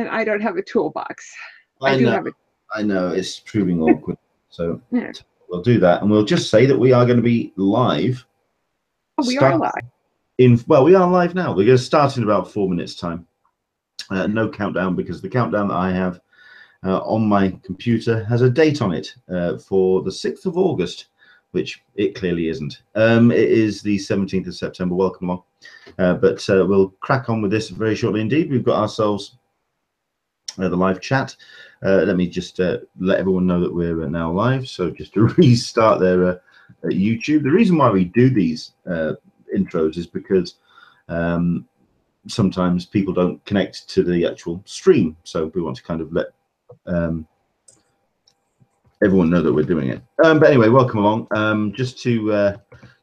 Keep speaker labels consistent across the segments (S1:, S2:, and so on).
S1: I don't have a toolbox.
S2: I
S1: do
S2: know.
S1: have a.
S2: I know it's proving awkward. So
S1: Yeah.
S2: we'll do that, and we'll just say that we are going to be live.
S1: Oh, we are live.
S2: Well, we are live now. We're going to start in about 4 minutes' time. No countdown, because the countdown that I have on my computer has a date on it for the 6th of August, which it clearly isn't. It is the 17th of September. Welcome along. But we'll crack on with this very shortly indeed. We've got ourselves the live chat. Let me just let everyone know that we're now live. So just to restart their YouTube. The reason why we do these intros is because sometimes people don't connect to the actual stream. So we want to kind of let everyone know that we're doing it. But anyway, welcome along. Just to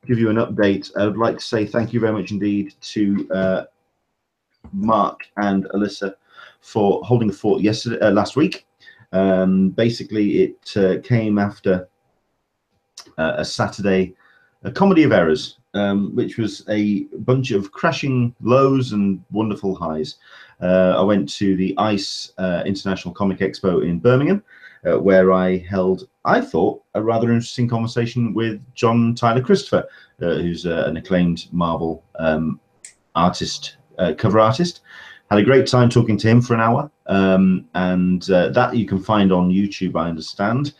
S2: give you an update, I would like to say thank you very much indeed to Mark and Alyssa for holding the fort last week. Basically, it came after a Saturday, a comedy of errors, which was a bunch of crashing lows and wonderful highs. I went to the ICE International Comic Expo in Birmingham, where I held, I thought, a rather interesting conversation with John Tyler Christopher, who's an acclaimed Marvel artist, cover artist. Had a great time talking to him for an hour, and that you can find on YouTube, I understand.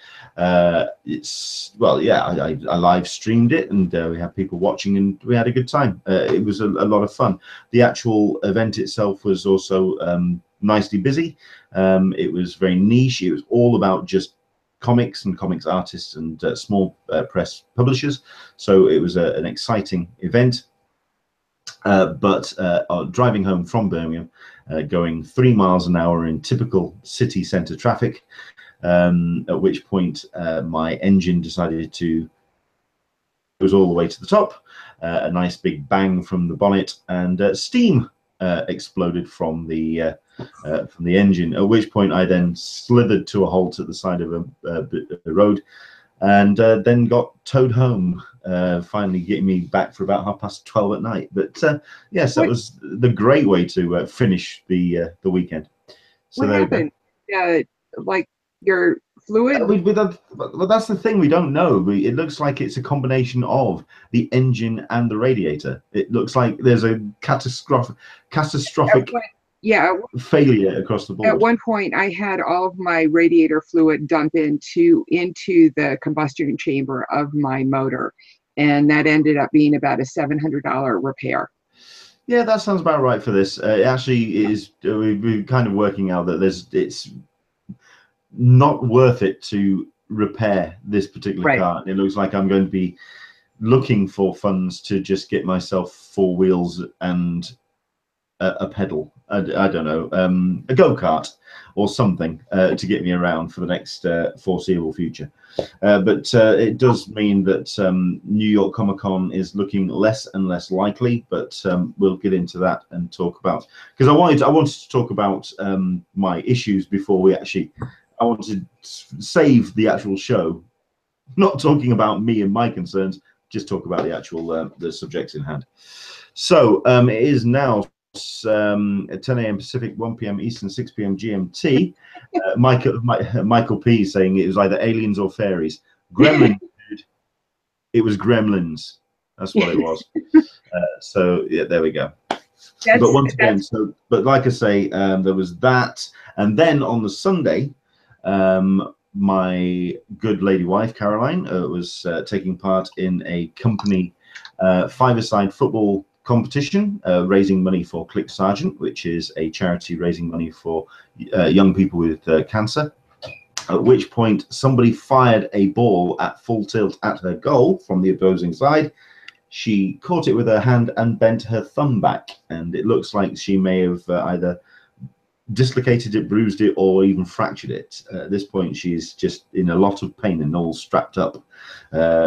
S2: It's, well, yeah, I live streamed it, and we had people watching, and we had a good time. It was a lot of fun. The actual event itself was also nicely busy. It was very niche. It was all about just comics and comics artists and small press publishers. So it was an exciting event. But driving home from Birmingham, going 3 miles an hour in typical city centre traffic, at which point my engine decided to goes all the way to the top, a nice big bang from the bonnet, and steam exploded from the engine, at which point I then slithered to a halt at the side of a road, and then got towed home, finally getting me back for about 12:30 at night. But yes, that was the great way to finish the weekend. So
S1: what happened? Like your fluid?
S2: Well, that's the thing, we don't know. It looks like it's a combination of the engine and the radiator. It looks like there's a catastrophic failure across the board.
S1: At one point, I had all of my radiator fluid dump into the combustion chamber of my motor, and that ended up being about a $700 repair.
S2: Yeah, that sounds about right for this. It actually is. We're kind of working out that it's not worth it to repair this particular car. It looks like I'm going to be looking for funds to just get myself 4 wheels and a pedal. I don't know, a go-kart or something to get me around for the next foreseeable future. But it does mean that New York Comic-Con is looking less and less likely, but we'll get into that and talk about, because I wanted to talk about my issues before we actually, I wanted to save the actual show, not talking about me and my concerns, just talk about the actual the subjects in hand. So it is now at 10 a.m. Pacific, 1 p.m. Eastern, 6 p.m. GMT. Michael P saying it was either aliens or fairies. Gremlins, dude. It was gremlins. That's what it was. So yeah, there we go. But once again, but like I say, there was that, and then on the Sunday, my good lady wife Caroline was taking part in a company five-a-side football competition, raising money for Click Sergeant, which is a charity raising money for young people with cancer. At which point somebody fired a ball at full tilt at her goal from the opposing side. She caught it with her hand and bent her thumb back, and it looks like she may have either dislocated it, bruised it, or even fractured it. At this point, she's just in a lot of pain and all strapped up.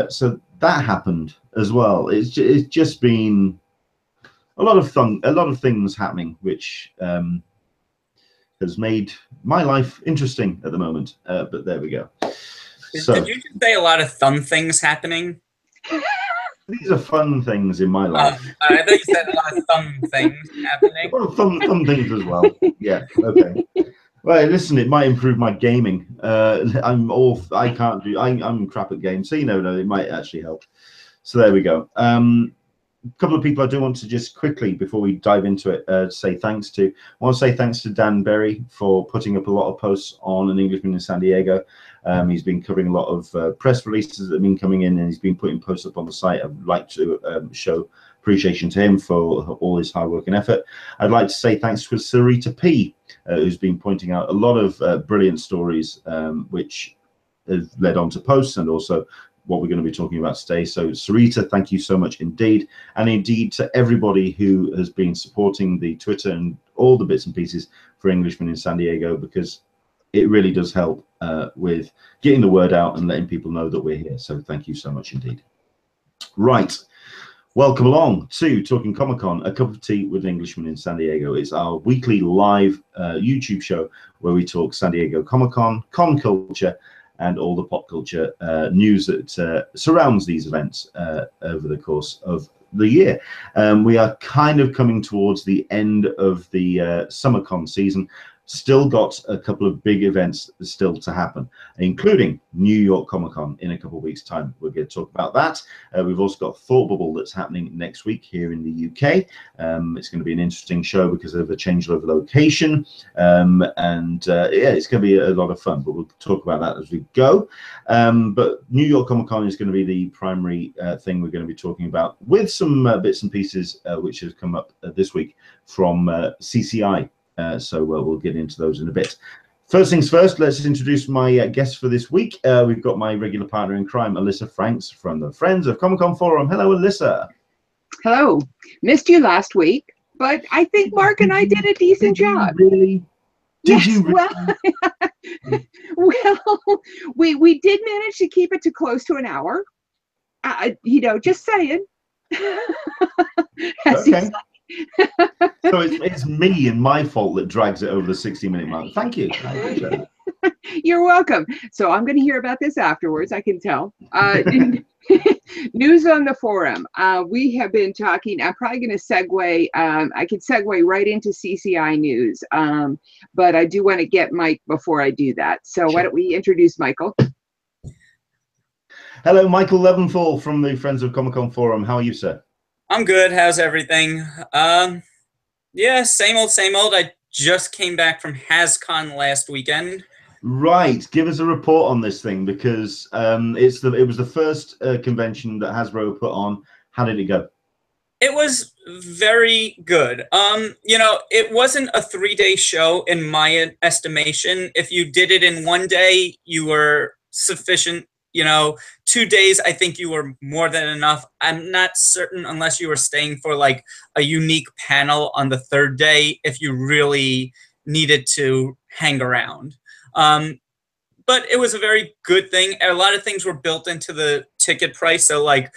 S2: So that happened as well. It's just been a lot of things happening, which has made my life interesting at the moment. But there we go. So,
S3: did you just say a lot of thumb things happening?
S2: These are fun things in my life.
S3: I thought you said a lot of thumb things happening.
S2: Well, thumb things as well. Yeah. Okay. Well, listen, it might improve my gaming. I can't do. I'm crap at games, so you never know. It might actually help. So there we go. A couple of people I do want to just quickly, before we dive into it, say thanks to. I want to say thanks to Dan Berry for putting up a lot of posts on An Englishman in San Diego. He's been covering a lot of press releases that have been coming in, and he's been putting posts up on the site. I'd like to show appreciation to him for all his hard work and effort. I'd like to say thanks to Sarita P, who's been pointing out a lot of brilliant stories, which have led on to posts and also what we're going to be talking about today. So Sarita, thank you so much indeed. And indeed to everybody who has been supporting the Twitter and all the bits and pieces for Englishman in San Diego, because it really does help with getting the word out and letting people know that we're here. So thank you so much indeed. Right. Welcome along to Talkin Comic-Con, a cup of tea with Englishman in San Diego. It's our weekly live YouTube show where we talk San Diego Comic-Con, con culture, and all the pop culture news that surrounds these events over the course of the year. We are kind of coming towards the end of the SummerCon season. Still got a couple of big events still to happen, including New York Comic-Con in a couple of weeks' time. We're going to talk about that. We've also got Thought Bubble that's happening next week here in the UK. It's going to be an interesting show because of a change of location. Yeah, it's going to be a lot of fun, but we'll talk about that as we go. But New York Comic-Con is going to be the primary thing we're going to be talking about, with some bits and pieces which have come up this week from CCI. So we'll get into those in a bit. First things first, let's introduce my guest for this week. We've got my regular partner in crime, Alyssa Franks from the Friends of Comic-Con Forum. Hello, Alyssa.
S1: Hello. Missed you last week, but I think Mark and I did a decent job.
S2: Really? Did you really?
S1: Well, we did manage to keep it to close to an hour. You know, just saying.
S2: Okay. So it's me and my fault that drags it over the 60-minute mark. Thank you. I appreciate it.
S1: You're welcome. So I'm going to hear about this afterwards, I can tell. News on the forum. We have been talking, I'm probably going to segue, I can segue right into CCI news, but I do want to get Mike before I do that. So Why don't we introduce Michael?
S2: Hello, Michael Leventhal from the Friends of Comic-Con Forum. How are you, sir?
S3: I'm good. How's everything? Yeah, same old, same old. I just came back from HasCon last weekend.
S2: Right. Give us a report on this thing, because it was the first convention that Hasbro put on. How did it go?
S3: It was very good. You know, it wasn't a 3-day show in my estimation. If you did it in 1 day, you were sufficient. You know, 2 days, I think you were more than enough. I'm not certain, unless you were staying for like a unique panel on the 3rd day, if you really needed to hang around. But it was a very good thing. A lot of things were built into the ticket price. So like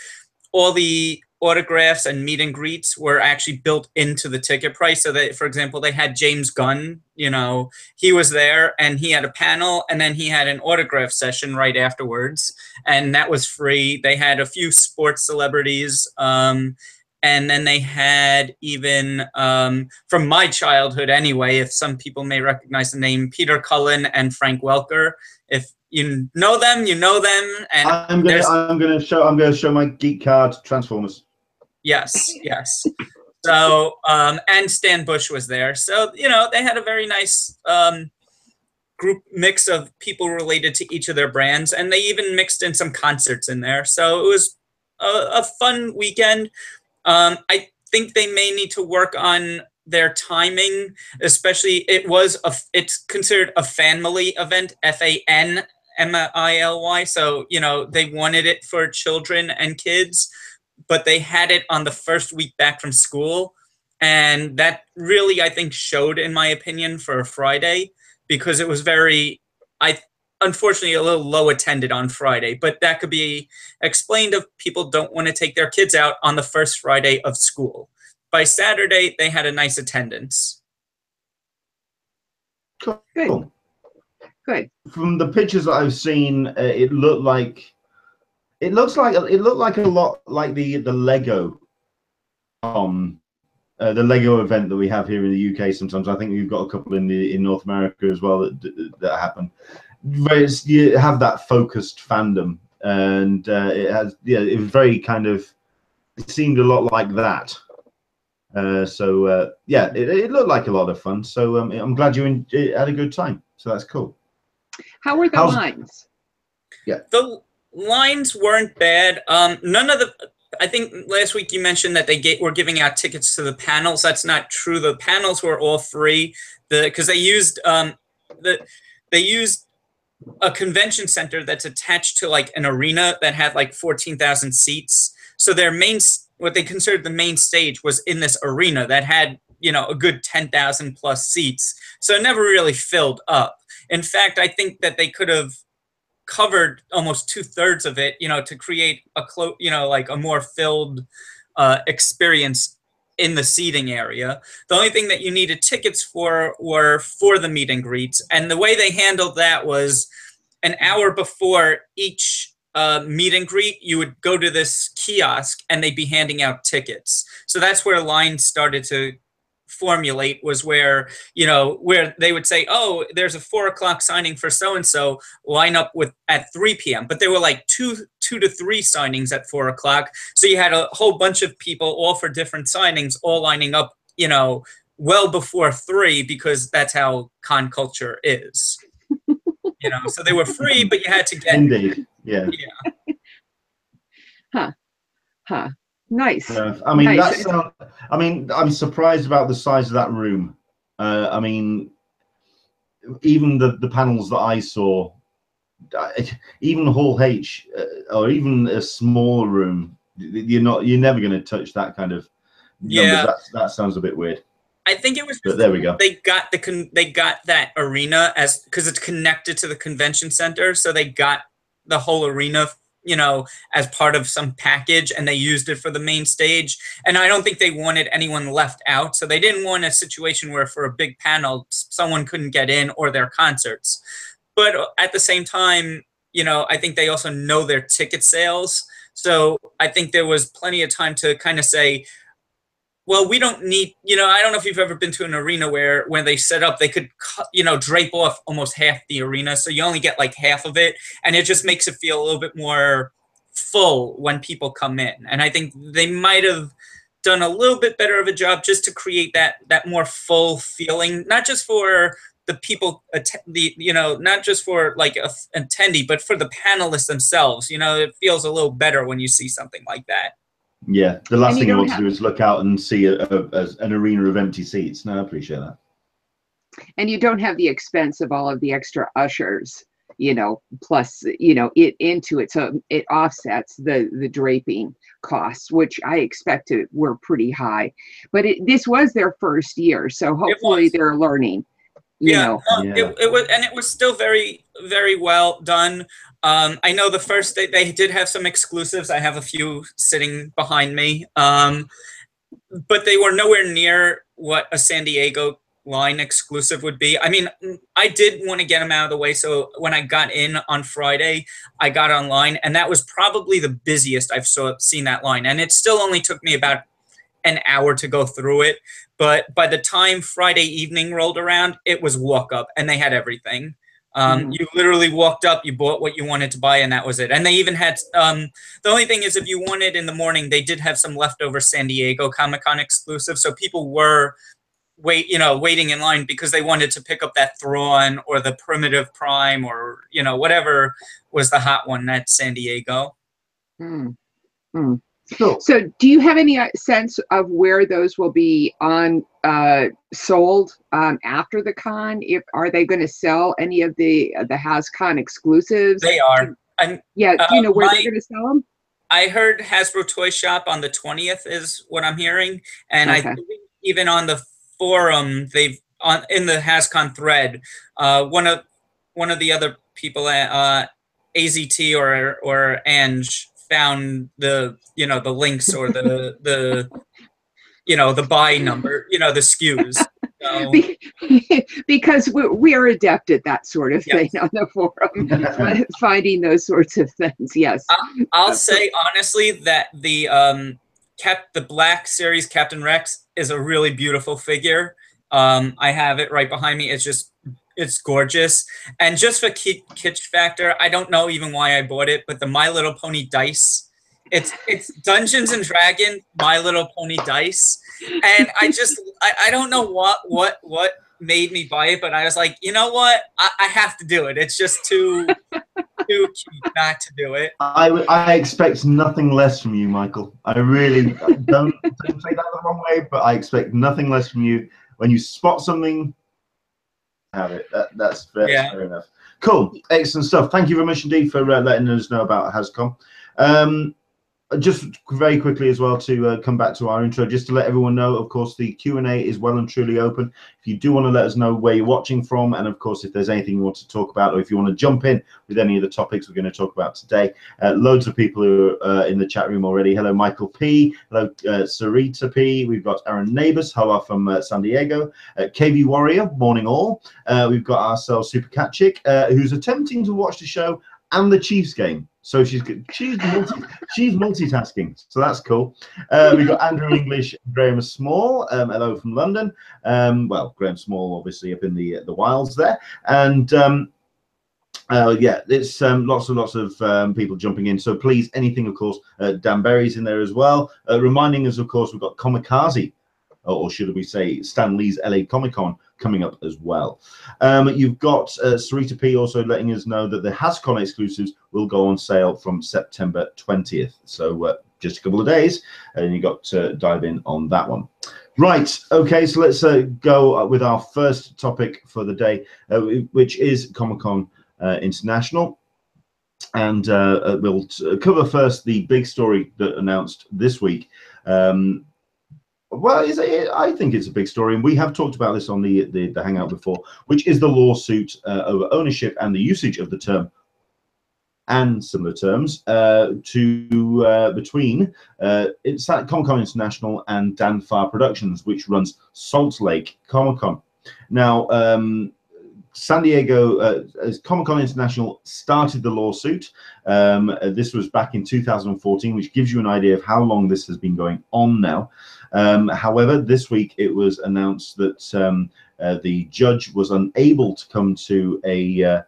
S3: all the autographs and meet and greets were actually built into the ticket price. So that, for example, they had James Gunn, you know, he was there and he had a panel, and then he had an autograph session right afterwards, and that was free. They had a few sports celebrities, and then they had even, from my childhood anyway, if some people may recognize the name, Peter Cullen and Frank Welker. If you know them, you know them. And
S2: I'm gonna show my geek card, Transformers.
S3: Yes, yes. So, and Stan Bush was there. So, you know, they had a very nice group mix of people related to each of their brands, and they even mixed in some concerts in there. So it was a fun weekend. I think they may need to work on their timing, especially it's considered a family event, FANMILY. So, you know, they wanted it for children and kids, but they had it on the first week back from school. And that really, I think, showed, in my opinion, for a Friday, because it was unfortunately a little low attended on Friday, but that could be explained if people don't want to take their kids out on the first Friday of school. By Saturday, they had a nice attendance.
S2: Cool.
S1: Good.
S2: From the pictures that I've seen, it looked like a lot like the Lego the Lego event that we have here in the UK. Sometimes I think we've got a couple in North America as well that happen. You have that focused fandom, and it was very kind of, it seemed a lot like that. It looked like a lot of fun. So I'm glad you had a good time. So that's cool.
S1: How were the lines?
S2: Yeah,
S3: the lines weren't bad. None of the. I think last week you mentioned that they were giving out tickets to the panels. That's not true. The panels were all free. Because they used a convention center that's attached to like an arena that had like 14,000 seats. So their what they considered the main stage was in this arena that had, a good 10,000 plus seats. So it never really filled up. In fact, I think that they could have covered almost 2/3 of it, to create like a more filled experience in the seating area. The only thing that you needed tickets for were for the meet and greets. And the way they handled that was an hour before each meet and greet, you would go to this kiosk and they'd be handing out tickets. So that's where lines started to formulate, was where, where they would say, oh, there's a 4 o'clock signing for so-and-so, line up at 3 p.m. But there were like two to three signings at 4 o'clock. So you had a whole bunch of people all for different signings, all lining up, well before 3, because that's how con culture is. So they were free, but you had to get.
S2: Indeed. Yeah.
S1: Huh. Nice.
S2: I mean,
S1: nice.
S2: I'm surprised about the size of that room. I mean, even the panels that I saw, even Hall H, or even a small room, you're never going to touch that kind of numbers.
S3: Yeah.
S2: That sounds a bit weird.
S3: I think it was.
S2: But there we go.
S3: They got that arena because it's connected to the convention center, so they got the whole arena, as part of some package, and they used it for the main stage. And I don't think they wanted anyone left out, so they didn't want a situation where for a big panel someone couldn't get in, or their concerts. But at the same time, I think they also know their ticket sales, so I think there was plenty of time to kind of say, well, we don't need, I don't know if you've ever been to an arena where when they set up, they could, drape off almost half the arena. So you only get like half of it. And it just makes it feel a little bit more full when people come in. And I think they might have done a little bit better of a job just to create that more full feeling, not just for the people, not just for like an attendee, but for the panelists themselves. It feels a little better when you see something like that.
S2: Yeah, the last thing I want to do is look out and see an arena of empty seats. No, I appreciate that.
S1: And you don't have the expense of all of the extra ushers, plus, it into it. So it offsets the draping costs, which I expected were pretty high. But this was their first year, so hopefully they're learning. It was still very, very well done. I know the first they did have some exclusives. I have a few sitting behind me, but they were nowhere near what a San Diego line exclusive would be. I mean, I did want to get them out of the way, so when I got in on Friday, I got online, and that was probably the busiest I've seen that line, and it still only took me about an hour to go through it. But by the time Friday evening rolled around, it was walk up, and they had everything. You literally walked up, you bought what you wanted to buy, and that was it. And they even had, the only thing is if you wanted in the morning, they did have some leftover San Diego Comic-Con exclusive. So people were waiting in line because they wanted to pick up that Thrawn or the Primitive Prime or, whatever was the hot one at San Diego.
S2: Cool.
S1: So do you have any sense of where those will be sold after the con? Are they going to sell any of the HasCon exclusives?
S3: They are.
S1: Do you know where they're going to sell them?
S3: I heard Hasbro Toy Shop on the 20th is what I'm hearing, and I think even on the forum in the HasCon thread, one of the other people at AZT or Ange found the links or the buy number, the SKUs. So.
S1: Because we're adept at that sort of thing on the forum, finding those sorts of things. Yes.
S3: I'll say honestly that the the Black Series Captain Rex is a really beautiful figure. I have it right behind me. It's gorgeous. And just for kitsch factor, I don't know even why I bought it, but the My Little Pony dice, it's Dungeons and Dragons My Little Pony dice. And I don't know what made me buy it, but I was like, you know what? I have to do it. It's just too cute not to do it.
S2: I expect nothing less from you, Michael. I really don't take that the wrong way, but I expect nothing less from you. When you spot something, have it. That's fair enough. Cool, excellent stuff. Thank you very much indeed for letting us know about HasCon. Just very quickly as well to come back to our intro, just to let everyone know, of course, the Q&A is well and truly open. If you do want to let us know where you're watching from, and of course, if there's anything you want to talk about, or if you want to jump in with any of the topics we're going to talk about today. Loads of people who are in the chat room already. Hello, Michael P. Hello, Sarita P. We've got Aaron Neighbors. Hello from San Diego. KV Warrior, morning all. We've got ourselves Super Cat Chick, who's attempting to watch the show and the Chiefs game. So she's multitasking, so that's cool. We've got Andrew English, Graham Small. Hello from London. Well, Graham Small, obviously up in the wilds there, and yeah, it's lots and lots of people jumping in. So please, anything, of course. Dan Berry's in there as well, reminding us, of course, we've got Comikaze, or should we say Stan Lee's LA Comic-Con coming up as well. You've got Sarita P also letting us know that the HasCon exclusives will go on sale from September 20th. So just a couple of days, and you got to dive in on that one. Right, okay, so let's go with our first topic for the day, which is Comic-Con International. And we'll cover first the big story that announced this week. Well, I think it's a big story, and we have talked about this on the Hangout before, which is the lawsuit over ownership and the usage of the term and similar terms between Comic-Con International and Dan Farr Productions, which runs Salt Lake Comic-Con. Now, San Diego Comic-Con International started the lawsuit. This was back in 2014, which gives you an idea of how long this has been going on now. However, this week it was announced that the judge was unable to come to a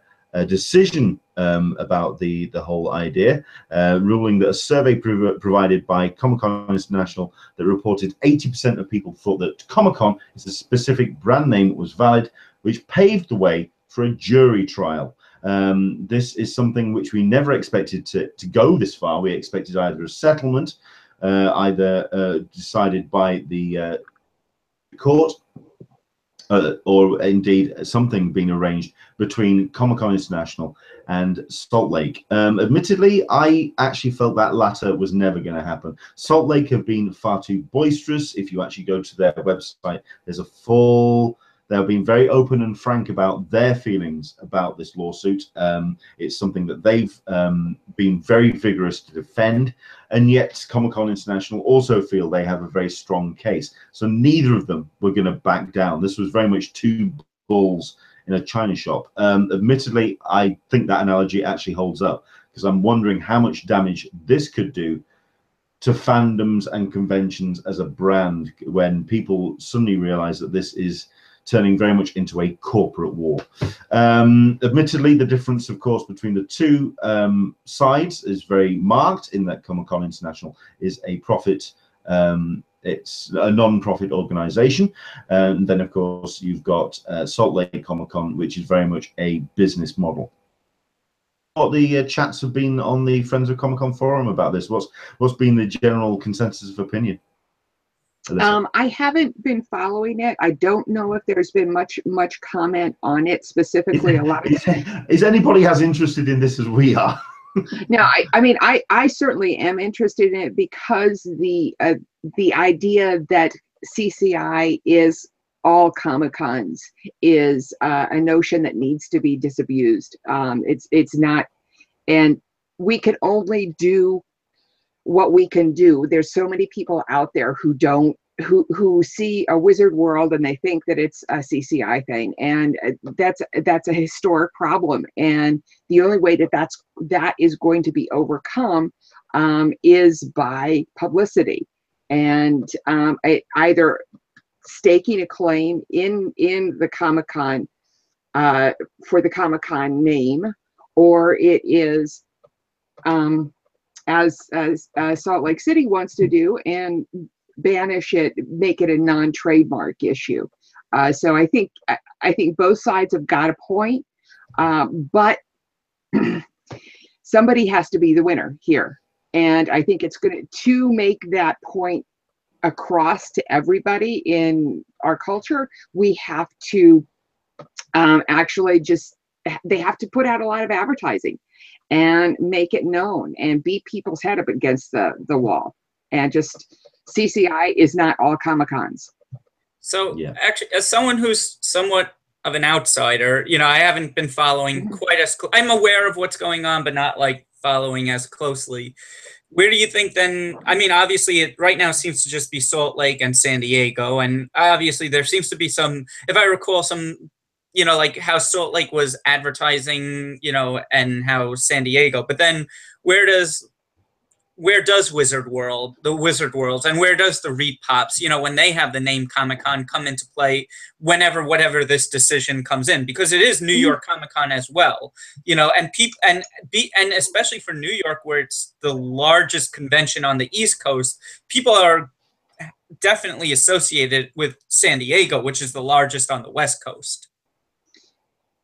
S2: decision about the whole idea, ruling that a survey provided by Comic-Con International that reported 80% of people thought that Comic-Con is a specific brand name that was valid, which paved the way for a jury trial. This is something which we never expected to go this far. We expected either a settlement, either decided by the court, or indeed something being arranged between Comic-Con International and Salt Lake. Admittedly, I actually felt that latter was never going to happen. Salt Lake have been far too boisterous. If you actually go to their website, there's a full... They've been very open and frank about their feelings about this lawsuit. It's something that they've been very vigorous to defend, and yet Comic-Con International also feel they have a very strong case. So neither of them were going to back down. This was very much two bulls in a china shop. Admittedly, I think that analogy actually holds up, because I'm wondering how much damage this could do to fandoms and conventions as a brand when people suddenly realize that this is turning very much into a corporate war. Admittedly, the difference, of course, between the two sides is very marked in that Comic-Con International is a profit, it's a non-profit organization. And then, of course, you've got Salt Lake Comic-Con, which is very much a business model. What the chats have been on the Friends of Comic-Con forum about this? What's been the general consensus of opinion?
S1: I haven't been following it. I don't know if there's been much comment on it specifically.
S2: Is anybody as interested in this as we are?
S1: No, I mean, I certainly am interested in it, because the idea that CCI is all Comic-Cons is a notion that needs to be disabused. It's not, and we can only do what we can do. There's so many people out there who see a wizard world and they think that it's a CCI thing, and that's a historic problem. And the only way that is going to be overcome is by publicity. and either staking a claim in the Comic-Con for the Comic-Con name, or it is as Salt Lake City wants to do and banish it, make it a non-trademark issue. So I think both sides have got a point, but somebody has to be the winner here, and I think it's going to make that point across to everybody in our culture. We have to actually they have to put out a lot of advertising and make it known and beat people's head up against the wall. And just CCI is not all Comic-Cons.
S3: So actually, as someone who's somewhat of an outsider, you know, I haven't been following quite as I'm aware of what's going on, but not like following as closely. Where do you think then? I mean, obviously, it right now seems to just be Salt Lake and San Diego, and obviously there seems to be some, if I recall, some, you know, like how Salt Lake was advertising, you know, and how San Diego. But then where does Wizard World, the Wizard Worlds, and where does the ReedPOPs, you know, when they have the name Comic-Con, come into play whatever this decision comes in? Because it is New York Comic-Con as well, you know, and especially for New York, where it's the largest convention on the East Coast, people are definitely associated with San Diego, which is the largest on the West Coast.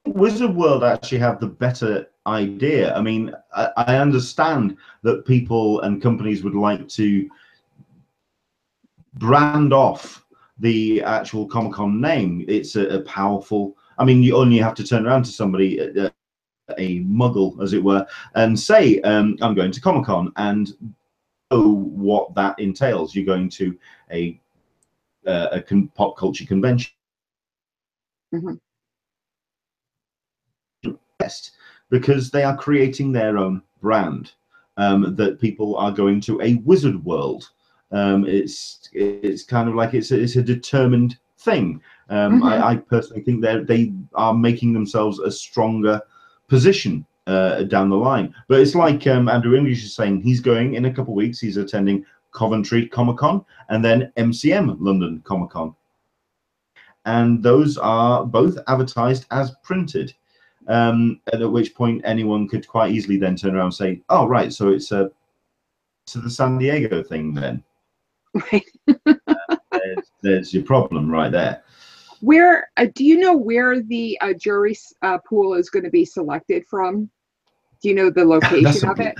S2: Wizard World actually have the better idea. I mean, I understand that people and companies would like to brand off the actual Comic-Con name. It's a powerful, I mean, you only have to turn around to somebody, a muggle, as it were, and say, I'm going to Comic-Con, and know what that entails. You're going to a pop culture convention. Because they are creating their own brand, that people are going to a Wizard World. It's kind of like it's a determined thing. I personally think they are making themselves a stronger position down the line. But it's like Andrew English is saying, he's going in a couple of weeks. He's attending Coventry Comic-Con and then MCM London Comic-Con, and those are both advertised as printed. And at which point anyone could quite easily then turn around and say, oh, right, so it's the San Diego thing then.
S1: Right.
S2: There's your problem right there.
S1: Where do you know where the jury pool is going to be selected from? Do you know the location of it?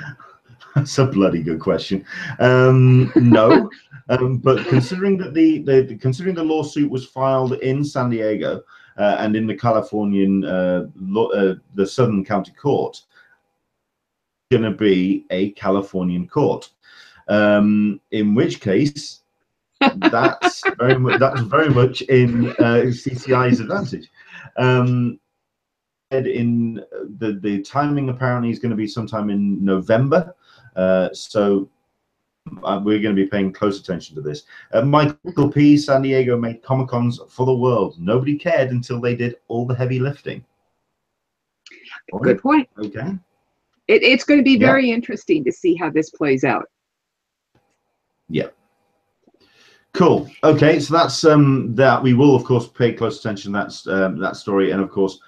S2: That's a bloody good question. No, but considering that considering the lawsuit was filed in San Diego, and in the Californian, the Southern County Court, going to be a Californian court. In which case, that's very much in CCI's advantage. In the timing apparently is going to be sometime in November, so we're going to be paying close attention to this. Michael P. San Diego made Comic-Cons for the world. Nobody cared until they did all the heavy lifting.
S1: Good point.
S2: Okay.
S1: It's going to be very interesting to see how this plays out. Yeah.
S2: Cool. Okay, so that's that. We will of course pay close attention to that story, and of course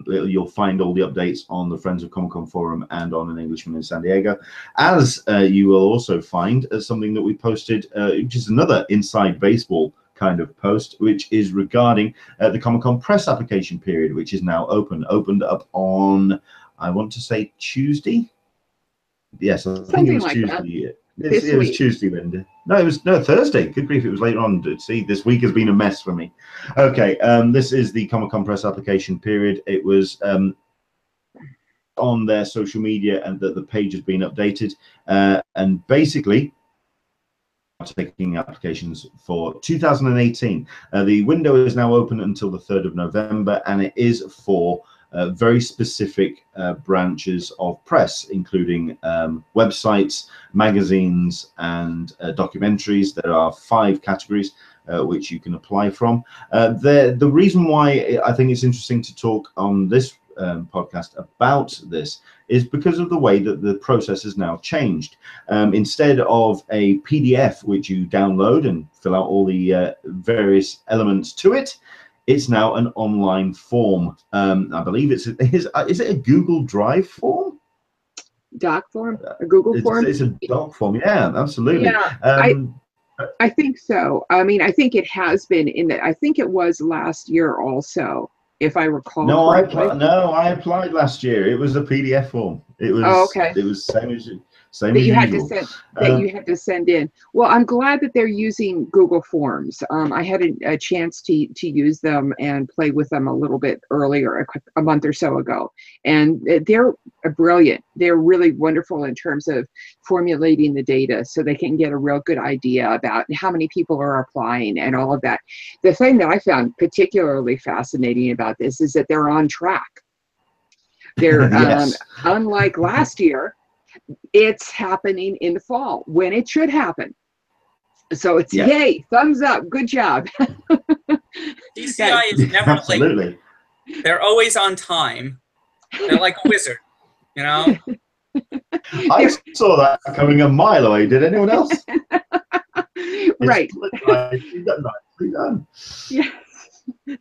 S2: you'll find all the updates on the Friends of Comic-Con forum and on An Englishman in San Diego, as you will also find something that we posted, which is another inside baseball kind of post, which is regarding the Comic-Con press application period, which is now opened up on, I want to say Tuesday. Yes, I think it was like Tuesday. It was Tuesday, Linda. No, it was Thursday. Good grief, it was later on. See, this week has been a mess for me. Okay, this is the Comic-Con press application period. It was on their social media, and that the page has been updated. And basically, taking applications for 2018. The window is now open until the 3rd of November, and it is for very specific branches of press, including websites, magazines, and documentaries. There are 5 categories which you can apply from. The reason why I think it's interesting to talk on this podcast about this is because of the way that the process has now changed. Instead of a PDF which you download and fill out all the various elements to it, it's now an online form. I believe is it a Google Drive form?
S1: Doc form? A Google form?
S2: It's a doc form, yeah, absolutely.
S1: Yeah, I think so. I mean, I think it has been I think it was last year also, if I recall correctly.
S2: I applied last year. It was a PDF form. It was
S1: okay.
S2: It was same as
S1: that you had to send you had to send in. Well, I'm glad that they're using Google Forms. I had a chance to use them and play with them a little bit earlier, a month or so ago, and they're brilliant. They're really wonderful in terms of formulating the data so they can get a real good idea about how many people are applying and all of that. The thing that I found particularly fascinating about this is that they're on track. They're
S2: yes.
S1: Unlike last year, it's happening in the fall when it should happen. So it's yay, thumbs up, good job.
S3: DCI is never late. They're always on time. They're like a wizard, you know.
S2: I saw that coming a mile away. Did anyone else?
S1: Right.
S2: Nicely done.
S1: Yes,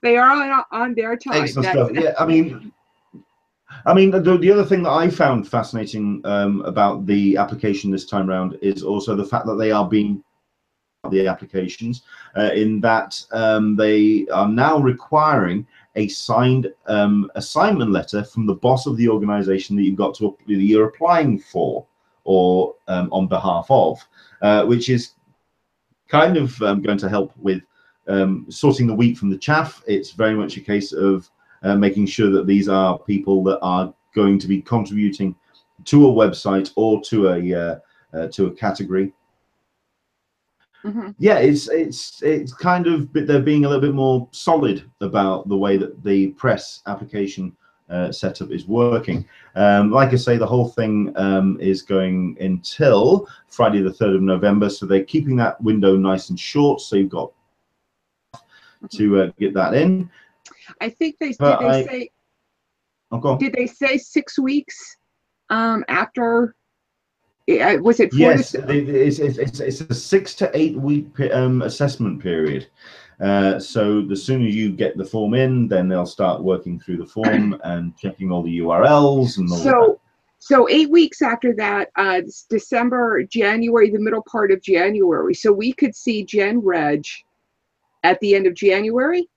S1: they are on their time.
S2: Excellent stuff. Yeah, I mean, the other thing that I found fascinating about the application this time around is also the fact that they are being the applications in that they are now requiring a signed assignment letter from the boss of the organization that you're applying for or on behalf of, which is kind of going to help with sorting the wheat from the chaff. It's very much a case of making sure that these are people that are going to be contributing to a website or to a category.
S1: Mm-hmm.
S2: Yeah, it's kind of they're being a little bit more solid about the way that the press application setup is working. Like I say, the whole thing is going until Friday the 3rd of November, so they're keeping that window nice and short, so you've got to get that in.
S1: I think did they say 6 weeks after? Was it 4
S2: yes, it's a 6 to 8 week assessment period. So the sooner you get the form in, then they'll start working through the form and checking all the URLs and all that.
S1: So 8 weeks after that, it's December, January, the middle part of January. So we could see Gen Reg at the end of January.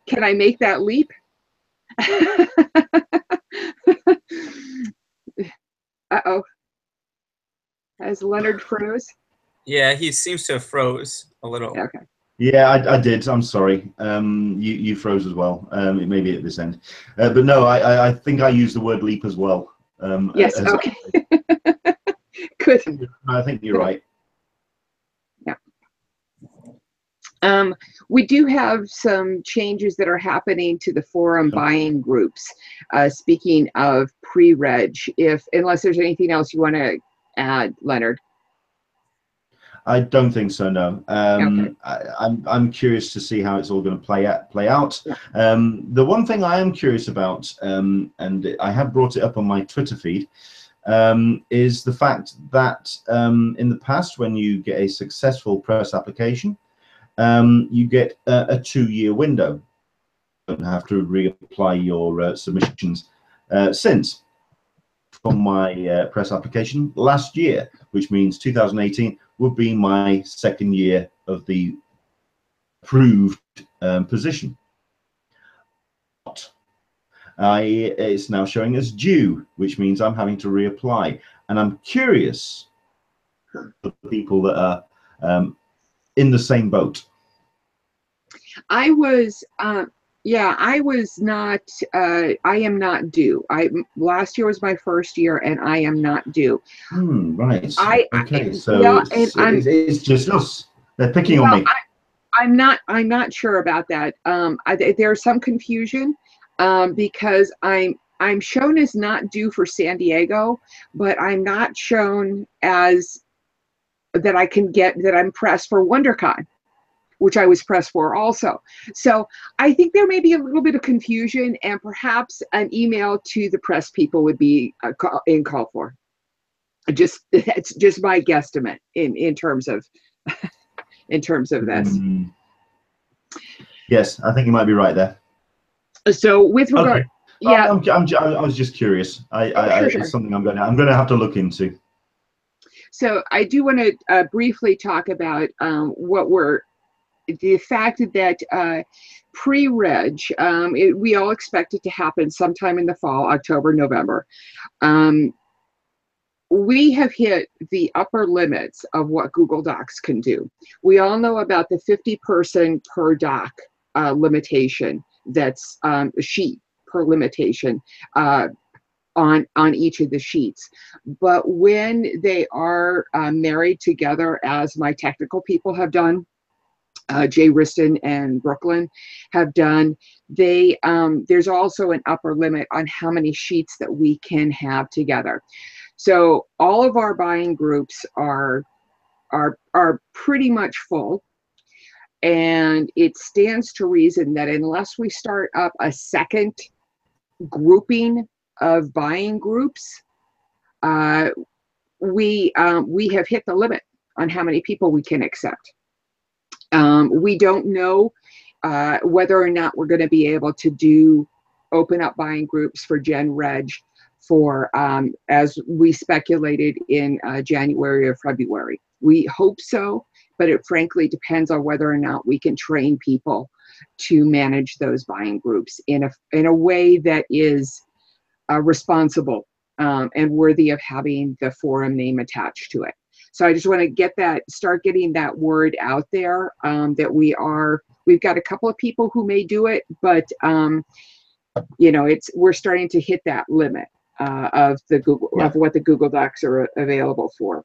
S1: Can I make that leap? Uh-oh. Has Leonard froze?
S3: Yeah, he seems to have froze a little.
S1: Okay.
S2: Yeah, I did. I'm sorry. You froze as well. It may be at this end. But no, I think I used the word leap as well.
S1: Yes, okay. Good.
S2: I think you're right.
S1: Yeah. We do have some changes that are happening to the forum buying groups. Speaking of pre-reg, unless there's anything else you want to add, Leonard.
S2: I don't think so. No.
S1: Okay.
S2: I'm curious to see how it's all going to play out.
S1: Yeah.
S2: The one thing I am curious about, and I have brought it up on my Twitter feed, is the fact that in the past, when you get a successful press application, you get a 2-year window. You don't have to reapply your submissions since. From my press application last year, which means 2018 would be my 2nd year of the approved position. It's now showing as due, which means I'm having to reapply, and I'm curious for the people that are in the same boat.
S1: I was not. I am not due. Last year was my first year, and I am not due.
S2: Right. Okay. So it's just us. They're picking on me.
S1: I'm not sure about that. There's some confusion because I'm shown as not due for San Diego, but I'm not shown as that I can get that I'm pressed for WonderCon. which I was pressed for also. So I think there may be a little bit of confusion, and perhaps an email to the press people would be called for. It's just my guesstimate in terms of in terms of this.
S2: Yes, I think you might be right there.
S1: So with regard,
S2: okay.
S1: yeah,
S2: I was just curious. Sure. It's something I'm going to have to look into.
S1: So I do want to briefly talk about the fact that pre-reg, we all expect it to happen sometime in the fall, October, November. We have hit the upper limits of what Google Docs can do. We all know about the 50-person per doc limitation. That's a sheet per limitation on each of the sheets. But when they are married together, as my technical people have done, Jay Riston and Brooklyn have done, there's also an upper limit on how many sheets that we can have together. So all of our buying groups are pretty much full, and it stands to reason that unless we start up a second grouping of buying groups, we have hit the limit on how many people we can accept. We don't know whether or not we're going to be able to open up buying groups for Gen Reg for, as we speculated, in January or February. We hope so, but it frankly depends on whether or not we can train people to manage those buying groups in a way that is responsible and worthy of having the forum name attached to it. So I just want to start getting that word out there, that we've got a couple of people who may do it, but we're starting to hit that limit of what the Google Docs are available for.